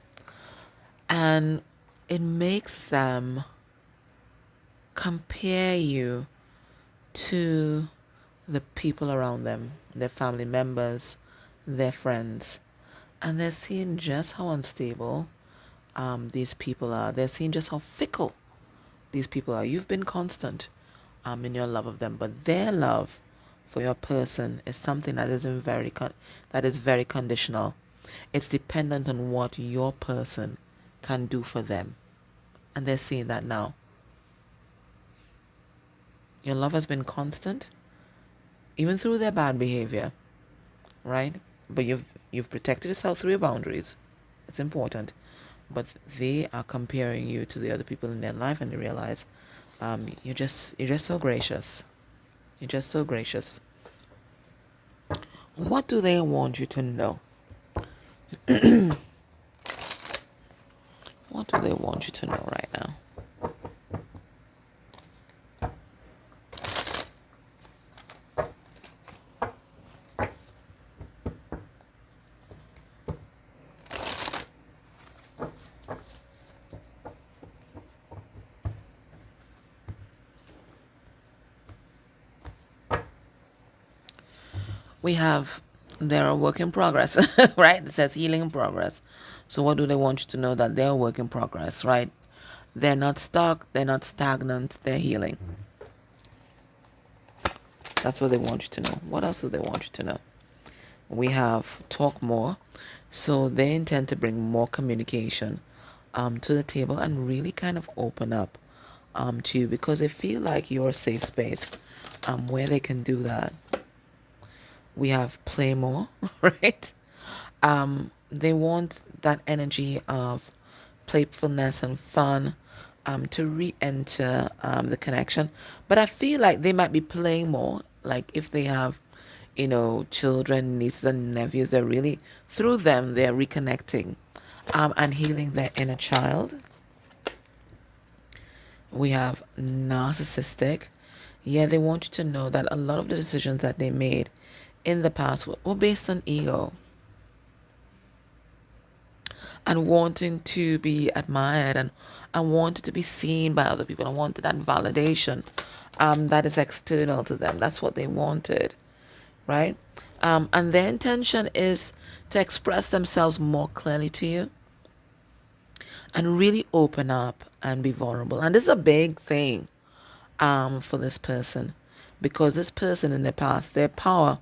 Speaker 1: And it makes them compare you to the people around them, their family members, their friends. And they're seeing just how unstable these people are. They're seeing just how fickle these people are. You've been constant in your love of them, but their love for your person is something that is very conditional. It's dependent on what your person can do for them, and they're seeing that now. Your love has been constant, even through their bad behavior, right? But you've protected yourself through your boundaries. It's important, but they are comparing you to the other people in their life, and they realize you're just so gracious. You're just so gracious. What do they want you to know? What do they want you to know right now? We have, they're a work in progress, right? It says healing in progress. So what do they want you to know? That they're a work in progress, right? They're not stuck, they're not stagnant, they're healing. That's what they want you to know. What else do they want you to know? We have talk more. So they intend to bring more communication to the table and really kind of open up to you, because they feel like you're a safe space where they can do that. We have play more, right? They want that energy of playfulness and fun to re-enter the connection. But I feel like they might be playing more. Like if they have, children, nieces and nephews, they're really, through them, they're reconnecting and healing their inner child. We have narcissistic. Yeah, they want you to know that a lot of the decisions that they made in the past were based on ego and wanting to be admired and wanted to be seen by other people and wanted that validation that is external to them. That's what they wanted, right? And their intention is to express themselves more clearly to you and really open up and be vulnerable. And this is a big thing for this person, because this person in the past, their power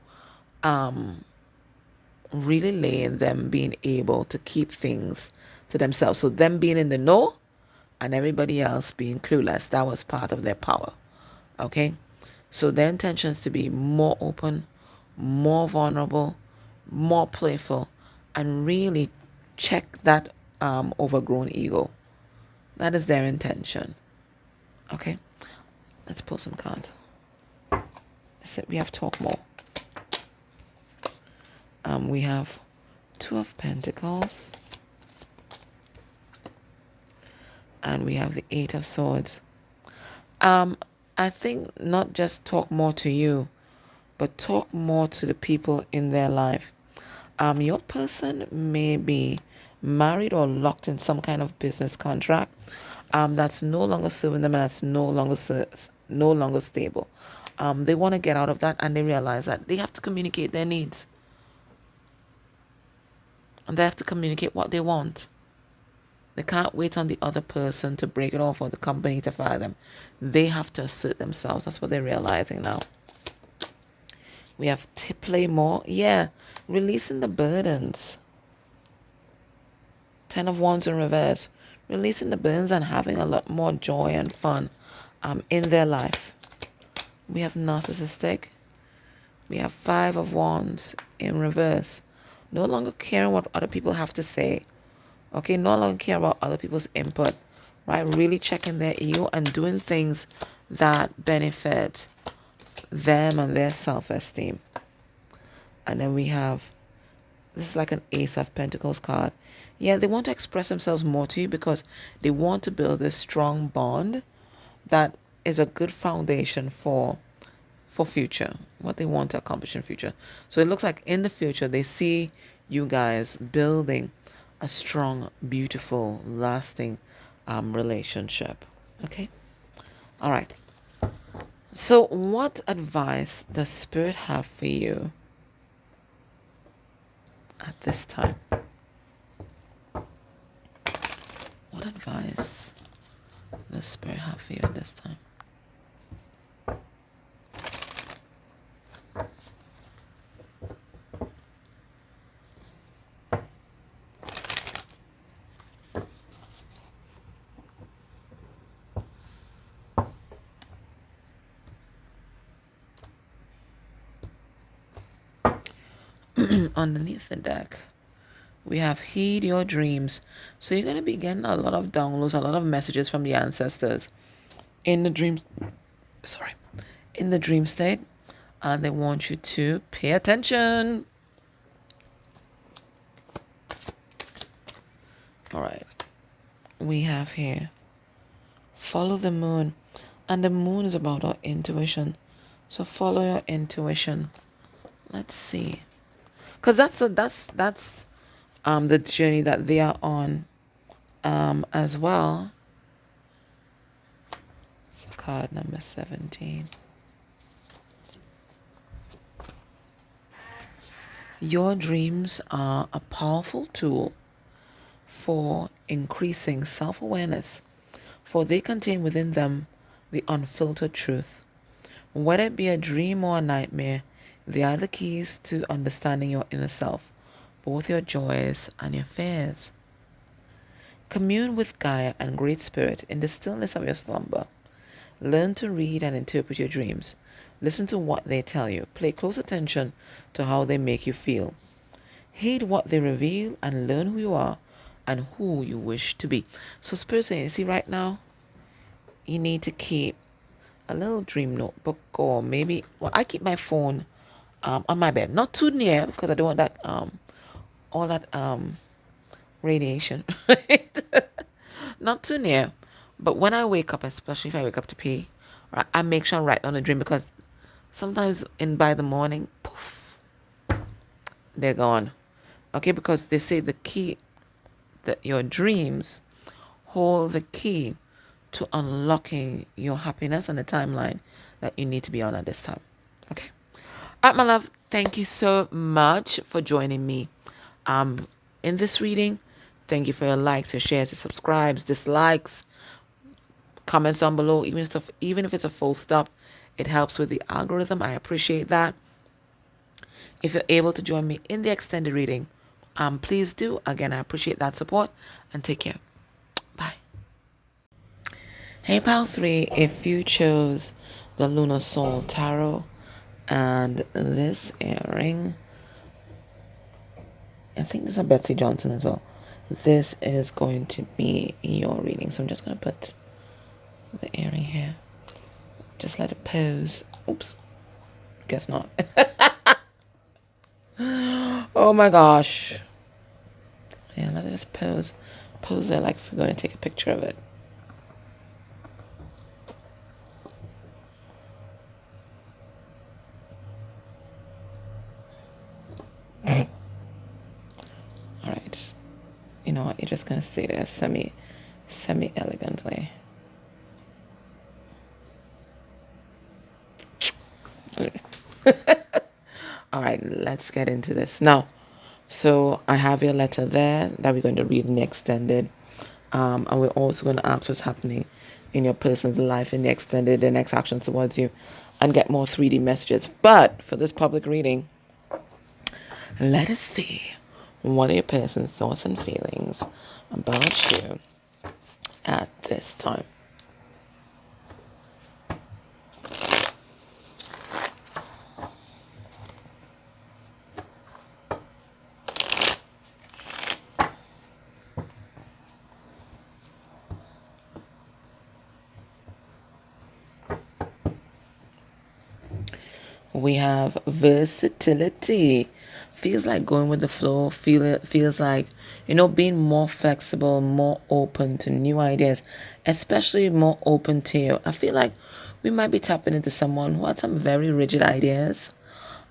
Speaker 1: really lay in them being able to keep things to themselves. So them being in the know and everybody else being clueless, that was part of their power. Okay? So their intention is to be more open, more vulnerable, more playful, and really check that overgrown ego. That is their intention. Okay? Let's pull some cards. So we have talk more. We have Two of Pentacles. And we have the Eight of Swords. I think not just talk more to you, but talk more to the people in their life. Your person may be married or locked in some kind of business contract that's no longer serving them and that's no longer stable. They want to get out of that, and they realize that they have to communicate their needs. And they have to communicate what they want. They can't wait on the other person to break it off or the company to fire them. They have to assert themselves. That's what they're realizing now. We have to play more. Yeah, releasing the burdens. 10 of Wands in reverse. Releasing the burdens and having a lot more joy and fun in their life. We have narcissistic. We have 5 of Wands in reverse. No longer caring what other people have to say. Okay, no longer care about other people's input. Right? Really checking their ego and doing things that benefit them and their self-esteem. And then we have, this is like an Ace of Pentacles card. Yeah, they want to express themselves more to you because they want to build this strong bond that is a good foundation for future, what they want to accomplish in future. So it looks like in the future they see you guys building a strong, beautiful, lasting relationship. Okay? All right. So what advice does Spirit have for you at this time? What advice does Spirit have for you at this time? Underneath the deck, We have heed your dreams. So you're going to be getting a lot of downloads, a lot of messages from the ancestors in the dream, sorry, in the dream state. And they want you to pay attention. All right. We have here, follow the moon. And the moon is about our intuition. So follow your intuition. Let's see. Because that's the journey that they are on as well. It's card number 17. Your dreams are a powerful tool for increasing self-awareness, for they contain within them the unfiltered truth. Whether it be a dream or a nightmare, they are the keys to understanding your inner self, both your joys and your fears. Commune with Gaia and Great Spirit in the stillness of your slumber. Learn to read and interpret your dreams. Listen to what they tell you. Pay close attention to how they make you feel. Heed what they reveal and learn who you are and who you wish to be. So Spirit saying, see right now, you need to keep a little dream notebook, or maybe, well, I keep my phone on my bed, not too near because I don't want that all that radiation, right? Not too near. But when I wake up, especially if I wake up to pee, right, I make sure I write down the dream, because sometimes by the morning, poof, they're gone. Okay, because they say the key, that your dreams hold the key to unlocking your happiness and the timeline that you need to be on at this time. Okay. All right, my love. Thank you so much for joining me in this reading. Thank you for your likes, your shares, your subscribes, dislikes, comments down below. Even if it's a full stop, it helps with the algorithm. I appreciate that. If you're able to join me in the extended reading, please do. Again, I appreciate that support, and take care. Bye. Hey, Pal 3, if you chose the Lunar Soul Tarot and this earring, I think this is a Betsy Johnson as well. This is going to be your reading. So I'm just going to put the earring here. Just let it pose. Oops. Guess not. Oh my gosh. Yeah, let it just pose. Pose there like if we're going to take a picture of it. All right. You know what? You're just going to stay there semi-elegantly. All right, let's get into this now. So I have your letter there that we're going to read in the extended, and we're also going to ask what's happening in your person's life in the extended, the next actions towards you, and get more 3D messages. But for this public reading, let us see what are your person's thoughts and feelings about you at this time. We have versatility. Feels like going with the flow. Feels like, being more flexible, more open to new ideas, especially more open to you. I feel like we might be tapping into someone who had some very rigid ideas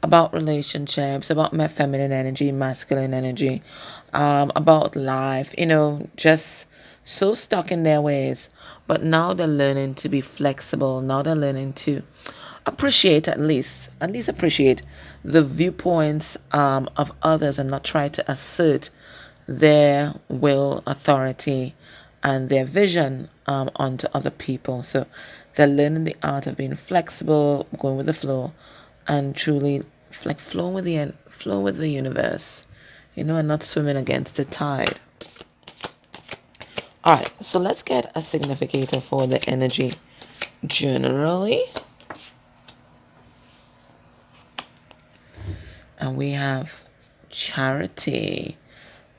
Speaker 1: about relationships, about my feminine energy, masculine energy, about life, just so stuck in their ways. But now they're learning to be flexible. Now they're learning to appreciate, at least appreciate the viewpoints of others, and not try to assert their will, authority, and their vision onto other people. So they're learning the art of being flexible, going with the flow, and truly like flow with the universe, and not swimming against the tide. All right, so let's get a significator for the energy generally. And we have charity.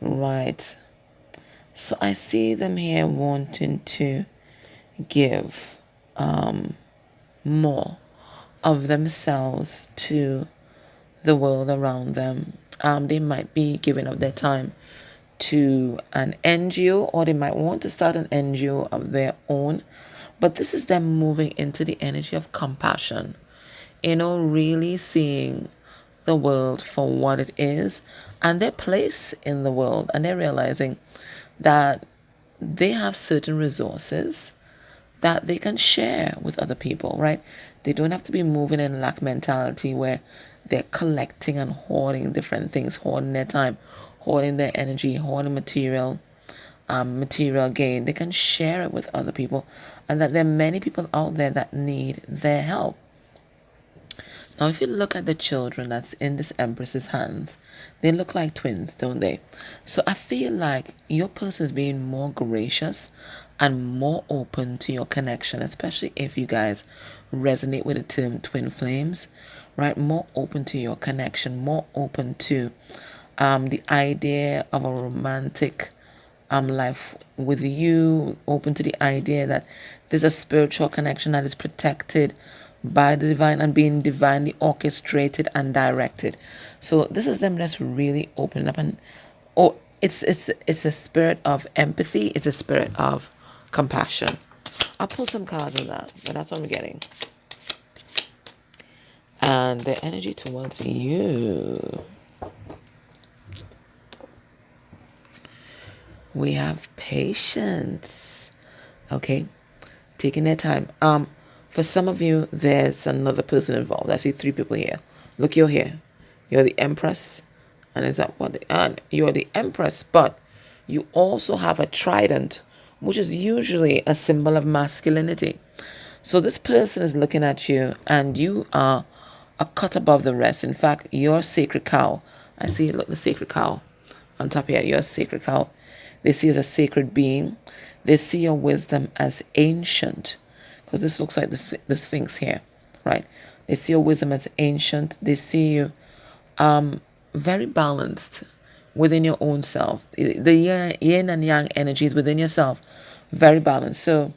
Speaker 1: Right. So I see them here wanting to give more of themselves to the world around them. They might be giving of their time to an NGO, or they might want to start an NGO of their own. But this is them moving into the energy of compassion, really seeing the world for what it is and their place in the world. And they're realizing that they have certain resources that they can share with other people, right? They don't have to be moving in lack mentality where they're collecting and hoarding different things, hoarding their time, hoarding their energy, hoarding material gain. They can share it with other people, and that there are many people out there that need their help. Now, if you look at the children that's in this Empress's hands, they look like twins, don't they? So I feel like your person is being more gracious and more open to your connection, especially if you guys resonate with the term twin flames, right? More open to your connection, more open to the idea of a romantic life with you, open to the idea that there's a spiritual connection that is protected by the divine and being divinely orchestrated and directed. So this is them just really opening up, and it's a spirit of empathy, it's a spirit of compassion. I'll pull some cards on that, but that's what I'm getting. And the energy towards you. We have patience. Okay. Taking their time. For some of you, there's another person involved. I see 3 people here. Look, you're here. You're the Empress. And is that what? You're the Empress, but you also have a trident, which is usually a symbol of masculinity. So this person is looking at you, and you are a cut above the rest. In fact, you're a sacred cow. I see, look, the sacred cow on top here. You're a sacred cow. They see you as a sacred being. They see your wisdom as ancient, because this looks like the Sphinx here, right? They see your wisdom as ancient. They see you very balanced within your own self. The yin and yang energies within yourself, very balanced. So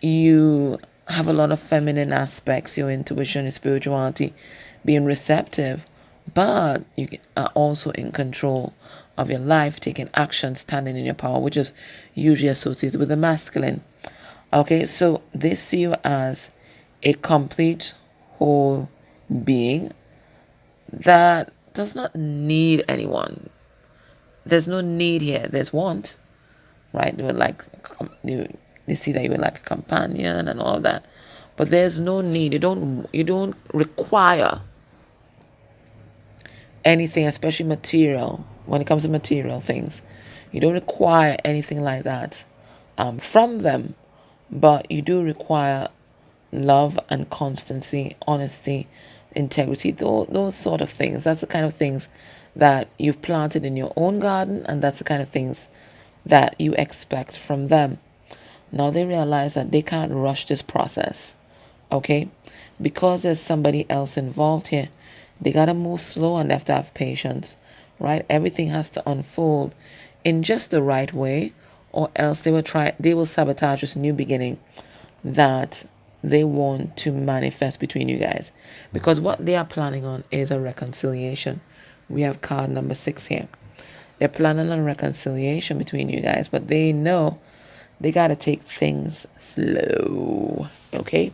Speaker 1: you have a lot of feminine aspects, your intuition, your spirituality, being receptive, but you are also in control of your life, taking action, standing in your power, which is usually associated with the masculine. Okay, so they see you as a complete whole being that does not need anyone. There's no need here. There's want, right? They see that you would like a companion and all of that, but there's no need. You don't require anything, especially material. When it comes to material things, you don't require anything like that from them, but you do require love and constancy, honesty, integrity, those sort of things. That's the kind of things that you've planted in your own garden, and that's the kind of things that you expect from them. Now they realize that they can't rush this process, okay? Because there's somebody else involved here, they gotta move slow and they have to have patience, right? Everything has to unfold in just the right way, or else they will sabotage this new beginning that they want to manifest between you guys. Because what they are planning on is a reconciliation. We have card number 6 here. They're planning on reconciliation between you guys, but they know they got to take things slow. Okay?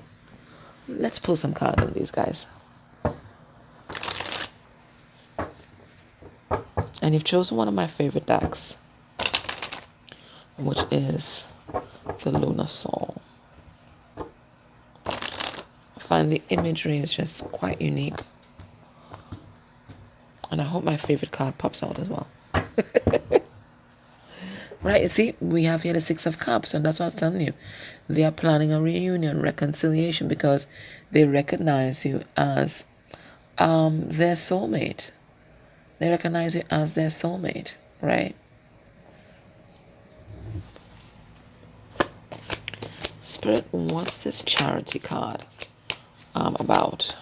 Speaker 1: Let's pull some cards on these guys. And you've chosen one of my favorite decks, which is the Lunar Soul. I find the imagery is just quite unique. And I hope my favorite card pops out as well. Right, you see, we have here the 6 of Cups, and that's what I was telling you. They are planning a reunion, reconciliation, because they recognize you as their soulmate. They recognize you as their soulmate, right? Spirit, what's this Charity card about?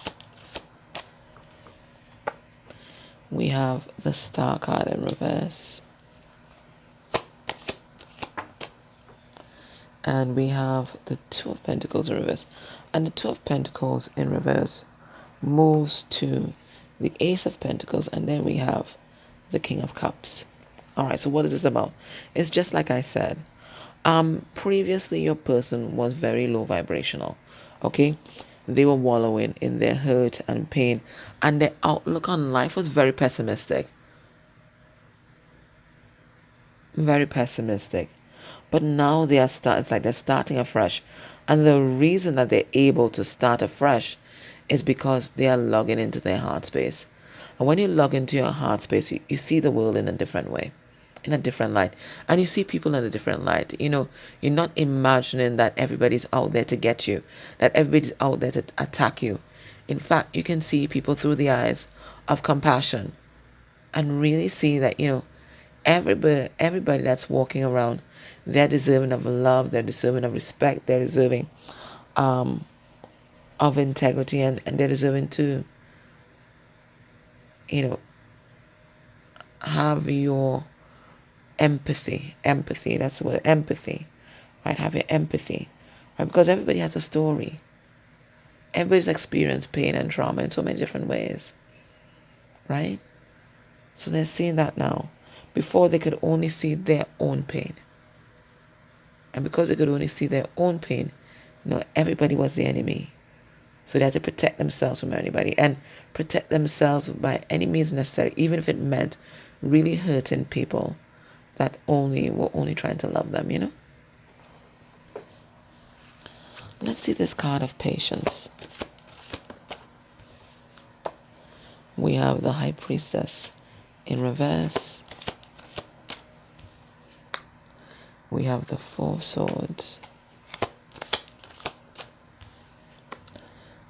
Speaker 1: We have the Star card in reverse. And we have the Two of Pentacles in reverse. And the Two of Pentacles in reverse moves to the Ace of Pentacles. And then we have the King of Cups. All right, so what is this about? It's just like I said. Previously, your person was very low vibrational. Okay? They were wallowing in their hurt and pain. And their outlook on life was very pessimistic. Very pessimistic. But now they are it's like they're starting afresh. And the reason that they're able to start afresh is because they are logging into their heart space. And when you log into your heart space, you see the world in a different way, in a different light. And you see people in a different light. You know, you're not imagining that everybody's out there to get you, that everybody's out there to attack you. In fact, you can see people through the eyes of compassion and really see that, you know, everybody that's walking around, they're deserving of love, they're deserving of respect, they're deserving of integrity, and they're deserving to, you know, have your empathy, that's the word, empathy, right? Have your empathy, right? Because everybody has a story. Everybody's experienced pain and trauma in so many different ways, right? So they're seeing that now. Before, they could only see their own pain. And because they could only see their own pain, you know, everybody was the enemy. So they had to protect themselves from anybody, and protect themselves by any means necessary, even if it meant really hurting people that were only trying to love them, you know? Let's see this card of patience. We have the High Priestess in reverse. We have the Four Swords.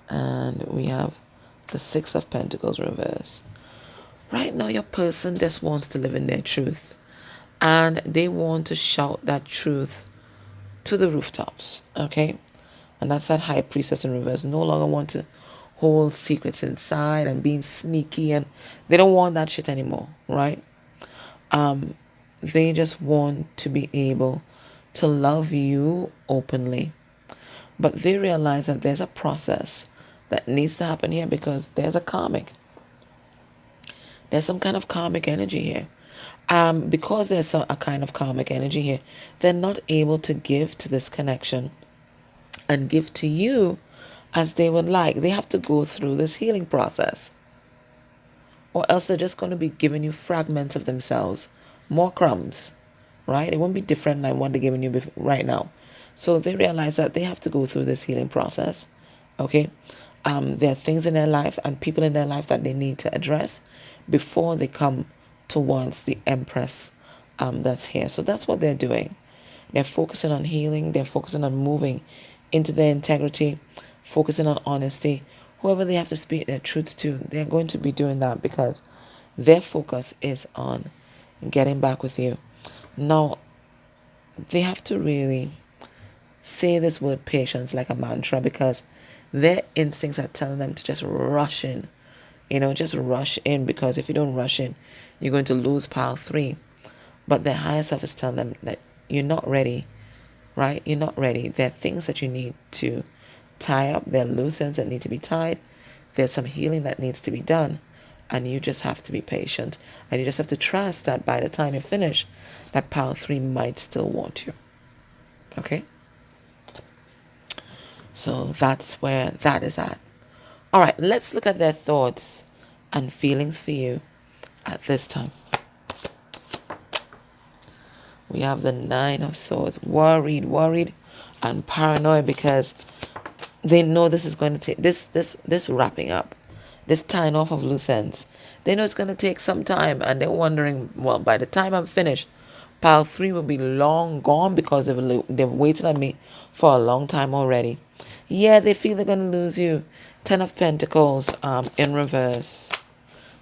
Speaker 1: And we have the Six of Pentacles reverse. Right now, your person just wants to live in their truth. And they want to shout that truth to the rooftops, okay? And that's that High Priestess in reverse. No longer want to hold secrets inside and being sneaky. And they don't want that shit anymore, right? They just want to be able to love you openly. But they realize that there's a process that needs to happen here, because there's a karmic. There's some kind of karmic energy here. Because there's a kind of karmic energy here, they're not able to give to this connection and give to you as they would like. They have to go through this healing process. Or else they're just going to be giving you fragments of themselves, more crumbs, right? It won't be different than what they're giving you right now. So they realize that they have to go through this healing process, okay? There are things in their life and people in their life that they need to address before they come towards the Empress that's here. So that's what they're doing. They're focusing on healing. They're focusing on moving into their integrity, focusing on honesty. Whoever they have to speak their truths to, they're going to be doing that, because their focus is on getting back with you. Now, they have to really say this word patience like a mantra, because their instincts are telling them to just rush in. You know, just rush in, because if you don't rush in, you're going to lose pile 3. But their higher self is telling them that you're not ready, right? You're not ready. There are things that you need to tie up. There are loose ends that need to be tied. There's some healing that needs to be done. And you just have to be patient. And you just have to trust that by the time you finish, that pile 3 might still want you. Okay? So that's where that is at. All right, let's look at their thoughts and feelings for you at this time. We have the Nine of Swords. Worried and paranoid, because they know this is going to take this wrapping up, this tying off of loose ends. They know it's going to take some time, and they're wondering, well, by the time I'm finished, pile 3 will be long gone, because they've waited on me for a long time already. Yeah, they feel they're going to lose you. 10 of Pentacles in reverse.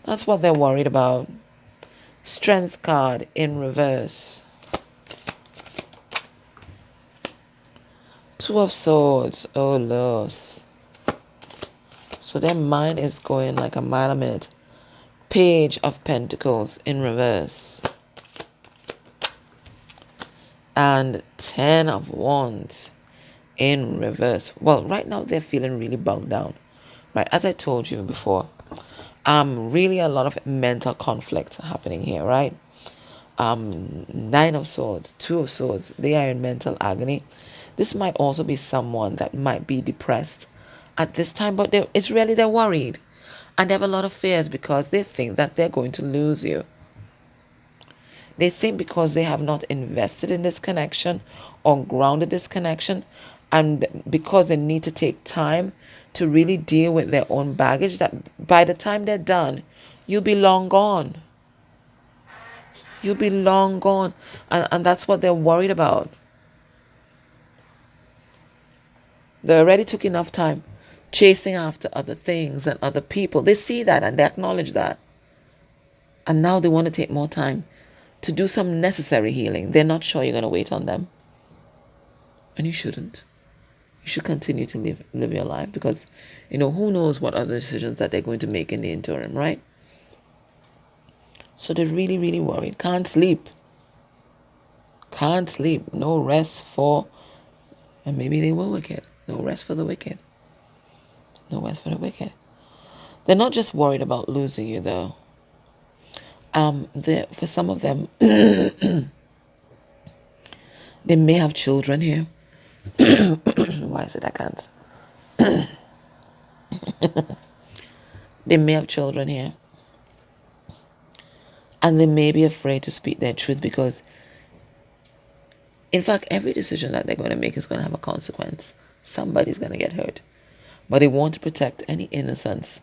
Speaker 1: That's what they're worried about. Strength card in reverse. 2 of Swords. Oh, loss. So their mind is going like a mile a minute. Page of Pentacles in reverse. And 10 of Wands in reverse. Well, right now they're feeling really bogged down. Right, as I told you before, really a lot of mental conflict happening here, right? Nine of Swords, Two of Swords, they are in mental agony. This might also be someone that might be depressed at this time, but it's really they're worried. And they have a lot of fears because they think that they're going to lose you. They think because they have not invested in this connection or grounded this connection, and because they need to take time to really deal with their own baggage, that by the time they're done, you'll be long gone. You'll be long gone. And that's what they're worried about. They already took enough time chasing after other things and other people. They see that and they acknowledge that. And now they want to take more time to do some necessary healing. They're not sure you're going to wait on them. And you shouldn't. You should continue to live your life because, who knows what other decisions that they're going to make in the interim, right? So they're really, really worried. Can't sleep. Can't sleep. No rest for, and maybe they were wicked. No rest for the wicked. No rest for the wicked. They're not just worried about losing you, though. For some of them, they may have children here. Why is it I can't? They may have children here. And they may be afraid to speak their truth because, in fact, every decision that they're going to make is going to have a consequence. Somebody's going to get hurt. But they want to protect any innocence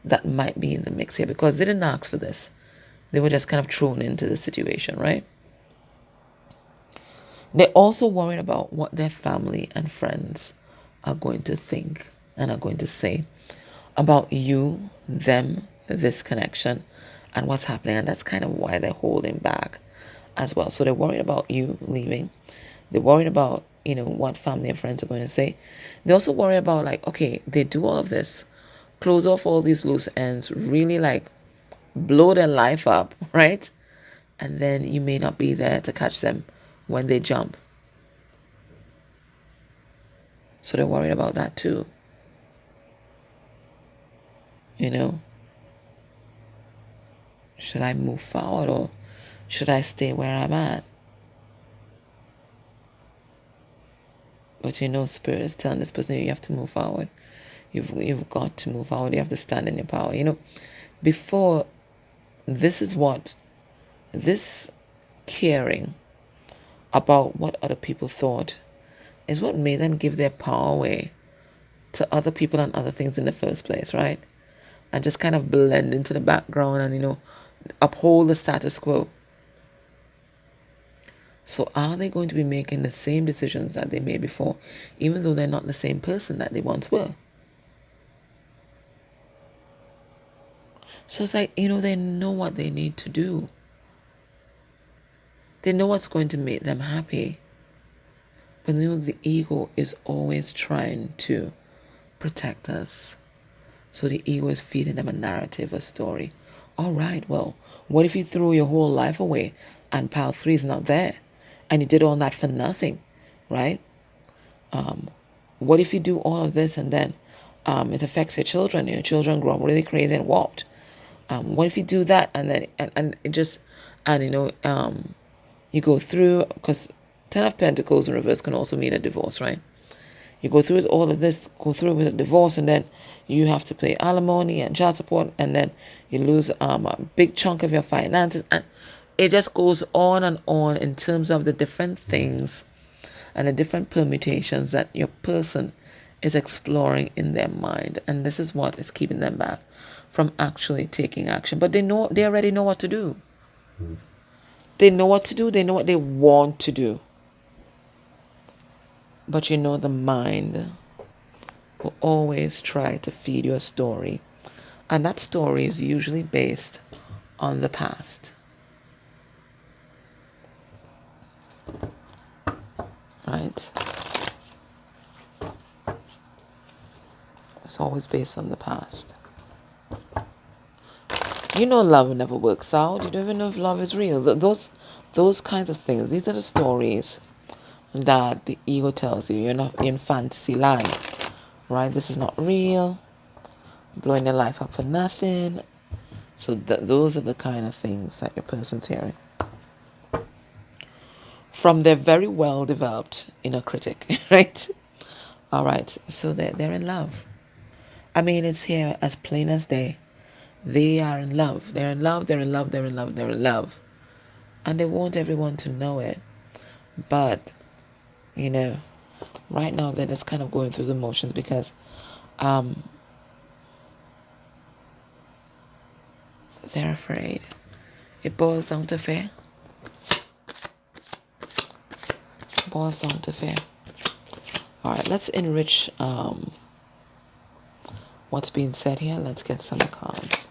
Speaker 1: that might be in the mix here because they didn't ask for this. They were just kind of thrown into the situation, right? They're also worried about what their family and friends are going to think and are going to say about you, them, this connection, and what's happening. And that's kind of why they're holding back as well. So they're worried about you leaving. They're worried about, what family and friends are going to say. They also worry about okay, they do all of this, close off all these loose ends, really blow their life up, right? And then you may not be there to catch them when they jump. So they're worried about that too. Should I move forward or should I stay where I'm at? But Spirit is telling this person you have to move forward. You've got to move forward. You have to stand in your power. Before, this caring about what other people thought is what made them give their power away to other people and other things in the first place, right? And just kind of blend into the background and, uphold the status quo. So are they going to be making the same decisions that they made before, even though they're not the same person that they once were? So it's they know what they need to do. They know what's going to make them happy. But the ego is always trying to protect us. So the ego is feeding them a narrative, a story. All right, well, what if you throw your whole life away and pile 3 is not there? And you did all that for nothing, right? What if you do all of this and then it affects your children? Your children grow up really crazy and warped. What if you do that and then you go through, because 10 of Pentacles in reverse can also mean a divorce, right? You go through all of this, go through with a divorce, and then you have to pay alimony and child support, and then you lose a big chunk of your finances, and it just goes on and on in terms of the different things and the different permutations that your person is exploring in their mind. And this is what is keeping them back from actually taking action. But they already know what to do. They know what to do. They know what they want to do. But the mind will always try to feed you a story. And that story is usually based on the past. Right? It's always based on the past. Love never works out. You don't even know if love is real. Those kinds of things. These are the stories that the ego tells you. You're not in fantasy land, right? This is not real. Blowing your life up for nothing. So those are the kind of things that your person's hearing from their very well developed inner critic, right? All right, so they're in love. I mean, it's here as plain as day. They are in love. They're in love. They're in love. They're in love. They're in love, and they want everyone to know it. But right now they're just kind of going through the motions because they're afraid. It boils down to fear. Boils down to fear. All right, let's enrich what's being said here. Let's get some cards.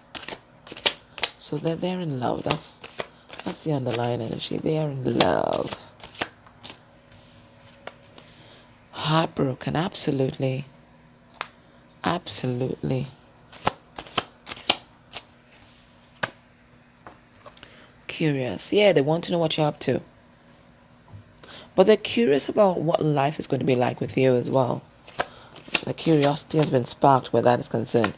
Speaker 1: So they're in love. That's the underlying energy. They are in love. Heartbroken, absolutely. Absolutely. Curious. Yeah, they want to know what you're up to. But they're curious about what life is going to be like with you as well. The curiosity has been sparked where that is concerned.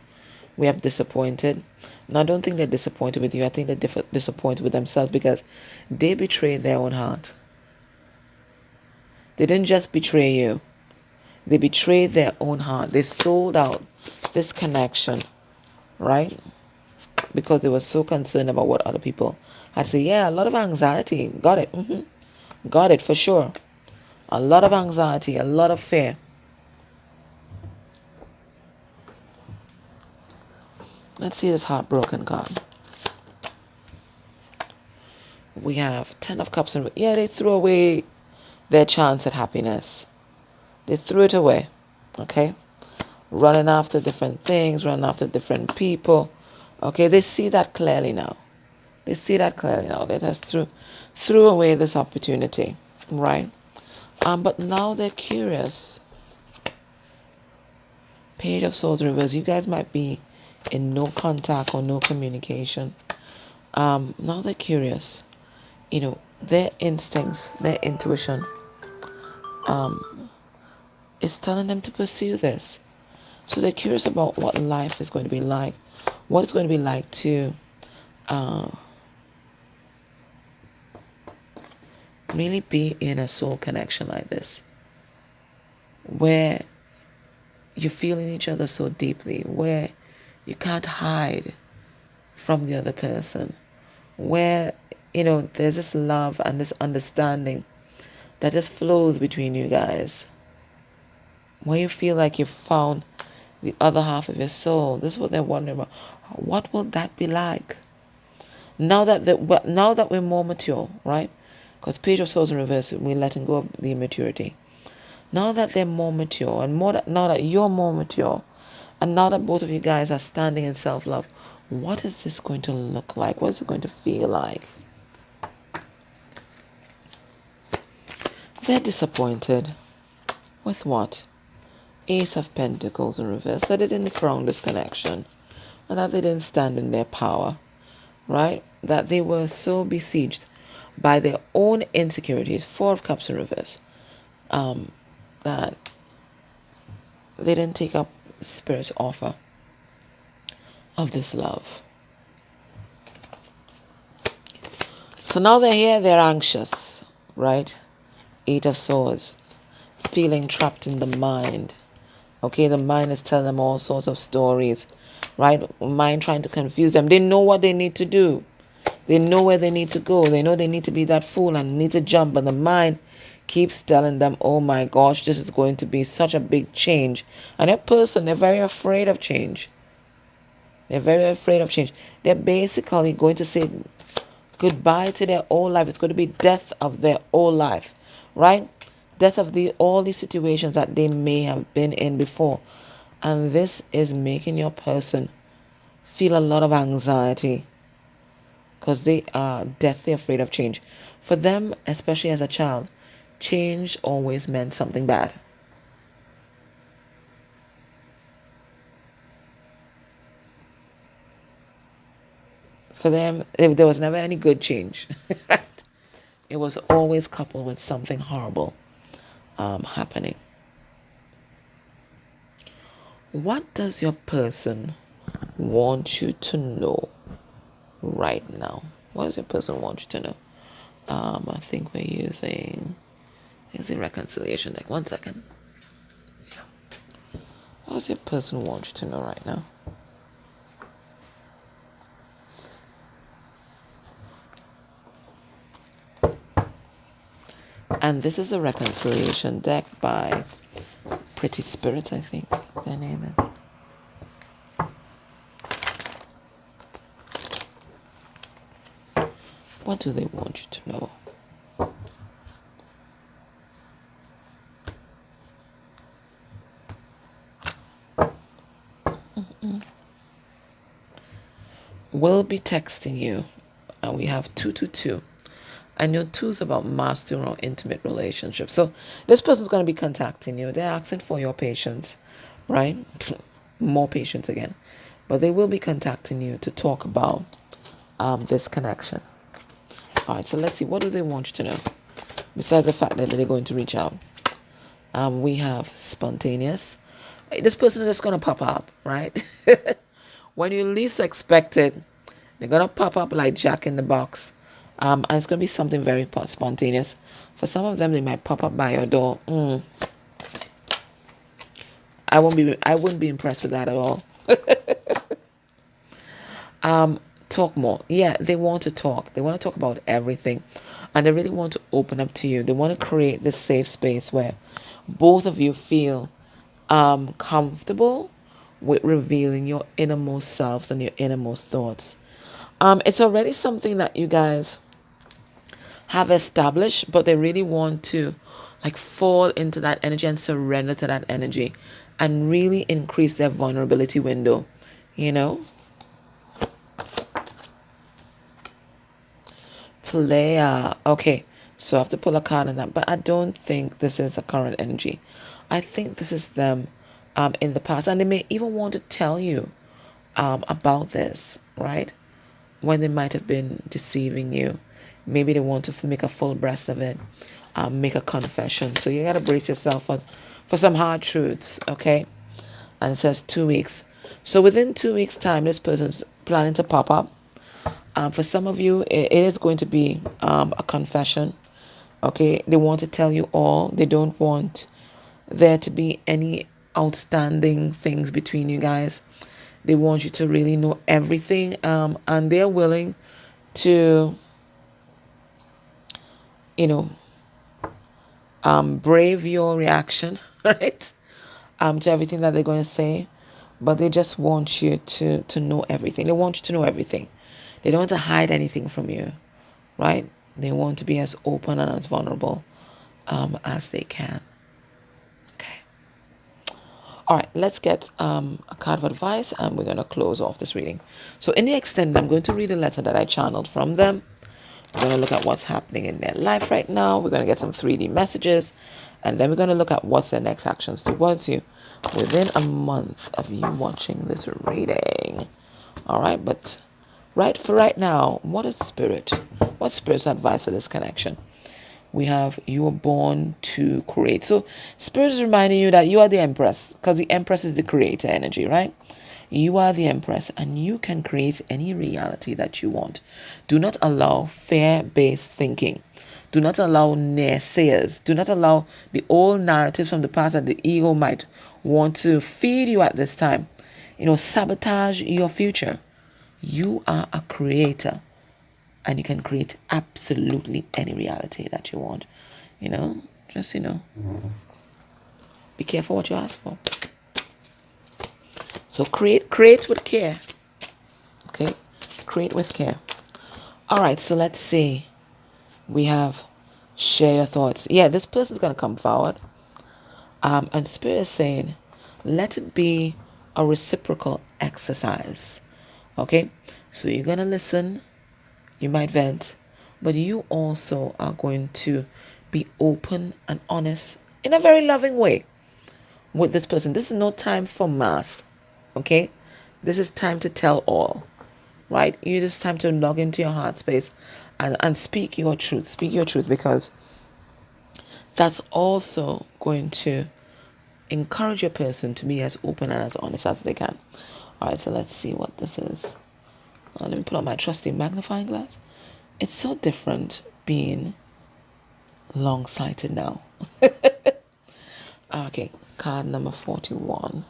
Speaker 1: We have disappointed. Now, I don't think they're disappointed with you. I think they're disappointed with themselves because they betrayed their own heart. They didn't just betray you. They betrayed their own heart. They sold out this connection, right? Because they were so concerned about what other people had to say. Yeah, a lot of anxiety. Got it. Got it for sure. A lot of anxiety, a lot of fear. Let's see this heartbroken card. We have 10 of Cups. And yeah, they threw away their chance at happiness. They threw it away. Okay? Running after different things, running after different people. Okay, they see that clearly now. They see that clearly now. They just threw away this opportunity. Right? But now they're curious. Page of Swords reverse. You guys might be in no contact or no communication. Now they're curious. Their instincts, their intuition is telling them to pursue this. So they're curious about what life is going to be like. What it's going to be like to really be in a soul connection like this. Where you're feeling each other so deeply. Where you can't hide from the other person. Where, there's this love and this understanding that just flows between you guys. Where you feel like you've found the other half of your soul. This is what they're wondering about. What will that be like? Now that we're more mature, right? Because Page of Swords in reverse, we're letting go of the immaturity. Now that they're more mature, and now that you're more mature, and now that both of you guys are standing in self-love, what is this going to look like? What is it going to feel like? They're disappointed. With what? Ace of Pentacles in reverse. That they didn't crown this connection. And that they didn't stand in their power. Right? That they were so besieged by their own insecurities. Four of Cups in reverse. That they didn't take up Spirit's offer of this love. So now they're here, they're anxious, right? Eight of Swords. Feeling trapped in the mind. Okay, the mind is telling them all sorts of stories, right? Mind trying to confuse them. They know what they need to do. They know where they need to go. They know they need to be that fool and need to jump. But the mind keeps telling them, oh my gosh, this is going to be such a big change. And that person, they're very afraid of change. They're very afraid of change. They're basically going to say goodbye to their old life. It's going to be death of their old life, right? Death of all these situations that they may have been in before. And this is making your person feel a lot of anxiety because they are deathly afraid of change. For them, especially as a child, change always meant something bad. For them, there was never any good change. It was always coupled with something horrible. happening. What does your person want you to know right now? What does your person want you to know? I think we're using reconciliation deck. 1 second. Yeah. What does your person want you to know right now? And this is a reconciliation deck by Pretty Spirit, I think their name is. What do they want you to know? We'll be texting you, and we have 222. And your 2 is about mastering or intimate relationships. So this person's going to be contacting you. They're asking for your patience, right? More patience again. But they will be contacting you to talk about this connection. All right, so let's see. What do they want you to know? Besides the fact that they're going to reach out. We have spontaneous. This person is just going to pop up, right? When you least expect it, they're going to pop up like Jack in the Box. And it's going to be something very spontaneous. For some of them, they might pop up by your door. I wouldn't be impressed with that at all. Talk more. Yeah, they want to talk. They want to talk about everything. And they really want to open up to you. They want to create this safe space where both of you feel comfortable with revealing your innermost selves and your innermost thoughts. It's already something that you guys have established, but they really want to like fall into that energy and surrender to that energy and really increase their vulnerability window, you know? Player. Okay, so I have to pull a card on that, but I don't think this is a current energy. I think this is them in the past, and they may even want to tell you about this, right? When they might have been deceiving you. Maybe they want to make a full breast of it, make a confession. So you got to brace yourself for some hard truths, okay? And it says 2 weeks. So within 2 weeks' time, this person's planning to pop up. For some of you, it is going to be a confession, okay? They want to tell you all. They don't want there to be any outstanding things between you guys. They want you to really know everything, and they're willing to, brave your reaction, right? To everything that they're going to say, but they just want you to know everything. They want you to know everything. They don't want to hide anything from you, right? They want to be as open and as vulnerable as they can. All right, let's get a card of advice, and we're going to close off this reading. So in the extended, I'm going to read a letter that I channeled from them. We're going to look at what's happening in their life right now. We're going to get some 3D messages, and then we're going to look at what's their next actions towards you within a month of you watching this reading. All right, but right now, what's Spirit's advice for this connection? We have you were born to create. So Spirit is reminding you that you are the Empress, because the Empress is the creator energy, right? You are the Empress, and you can create any reality that you want. Do not allow fear-based thinking. Do not allow naysayers. Do not allow the old narratives from the past that the ego might want to feed you at this time. Sabotage your future. You are a creator. And you can create absolutely any reality that you want. Just, be careful what you ask for. So create with care. Okay? Create with care. All right, so let's see. We have share your thoughts. Yeah, this person's going to come forward. And Spirit is saying, let it be a reciprocal exercise. Okay? So you're going to listen. You might vent, but you also are going to be open and honest in a very loving way with this person. This is no time for mask, okay? This is time to tell all, right? It's time to log into your heart space and speak your truth. Speak your truth, because that's also going to encourage your person to be as open and as honest as they can. All right, so let's see what this is. Let me pull out my trusty magnifying glass. It's so different being long-sighted now. Okay, card number 41.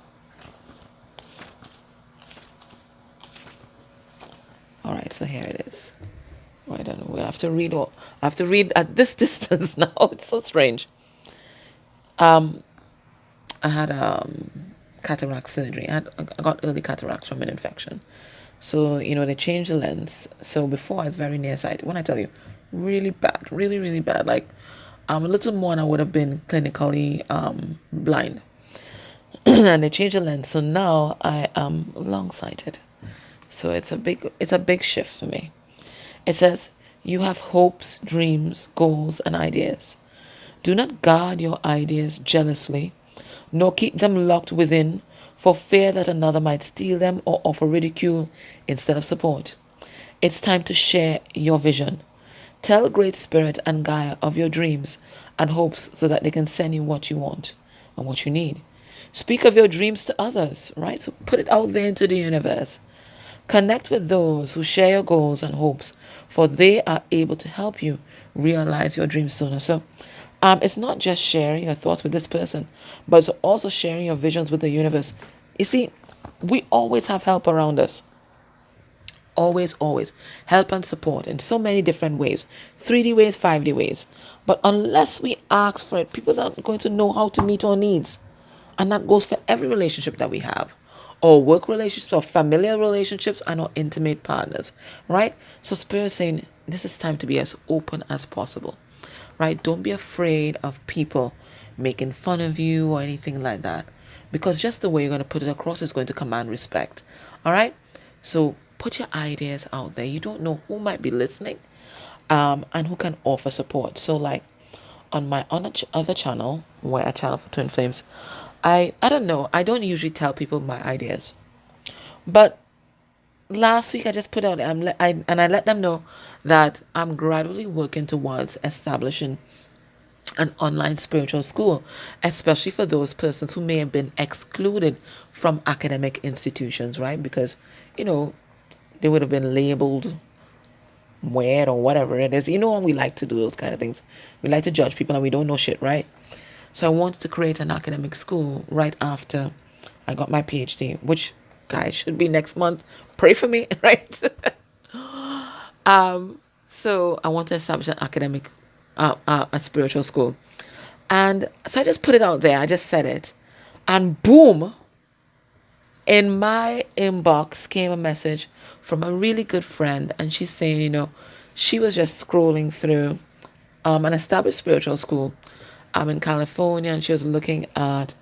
Speaker 1: All right, so here it is. I don't know. We have to read all. I have to read at this distance now. It's so strange. I had cataract surgery. I got early cataracts from an infection. So, they changed the lens. So before I was very nearsighted. When I tell you, really bad, really, really bad. Like, a little more and I would have been clinically blind. And they changed the lens. So now I am long-sighted. So it's a big shift for me. It says, you have hopes, dreams, goals, and ideas. Do not guard your ideas jealously, nor keep them locked within for fear that another might steal them or offer ridicule instead of support. It's time to share your vision. Tell Great Spirit and Gaia of your dreams and hopes so that they can send you what you want and what you need. Speak of your dreams to others, right? So put it out there into the universe. Connect with those who share your goals and hopes, for they are able to help you realize your dreams sooner. So it's not just sharing your thoughts with this person, but it's also sharing your visions with the universe. You see, we always have help around us. Always, always. Help and support in so many different ways. 3D ways, 5D ways. But unless we ask for it, people aren't going to know how to meet our needs. And that goes for every relationship that we have. Or work relationships, or familiar relationships, and or intimate partners, right? So Spirit is saying, this is time to be as open as possible, right? Don't be afraid of people making fun of you or anything like that, because just the way you're going to put it across is going to command respect, all right? So put your ideas out there. You don't know who might be listening, and who can offer support. So like on my other channel, where I channel for Twin Flames, I don't know. I don't usually tell people my ideas, but last week I just put out I let them know that I'm gradually working towards establishing an online spiritual school, especially for those persons who may have been excluded from academic institutions, right? Because they would have been labeled weird or whatever it is. And we like to do those kind of things. We like to judge people and we don't know shit, right? So I wanted to create an academic school right after I got my PhD, which, guys, should be next month. Pray for me, right? So I want to establish an academic, a spiritual school. And so I just put it out there. I just said it. And boom, in my inbox came a message from a really good friend. And she's saying, she was just scrolling through an established spiritual school in California, and she was looking at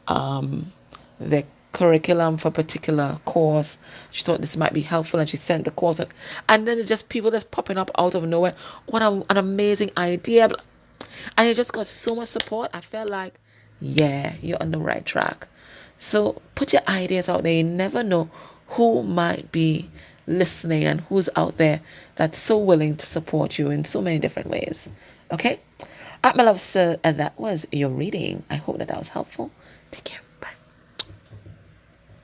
Speaker 1: the curriculum for a particular course. She thought this might be helpful, and she sent the course, and then it's just people just popping up out of nowhere. What an amazing idea. And it just got so much support. I felt like, yeah, you're on the right track. So put your ideas out there. You never know who might be listening and who's out there that's so willing to support you in so many different ways. Okay? My love, sir, that was your reading. I hope that was helpful. Take care.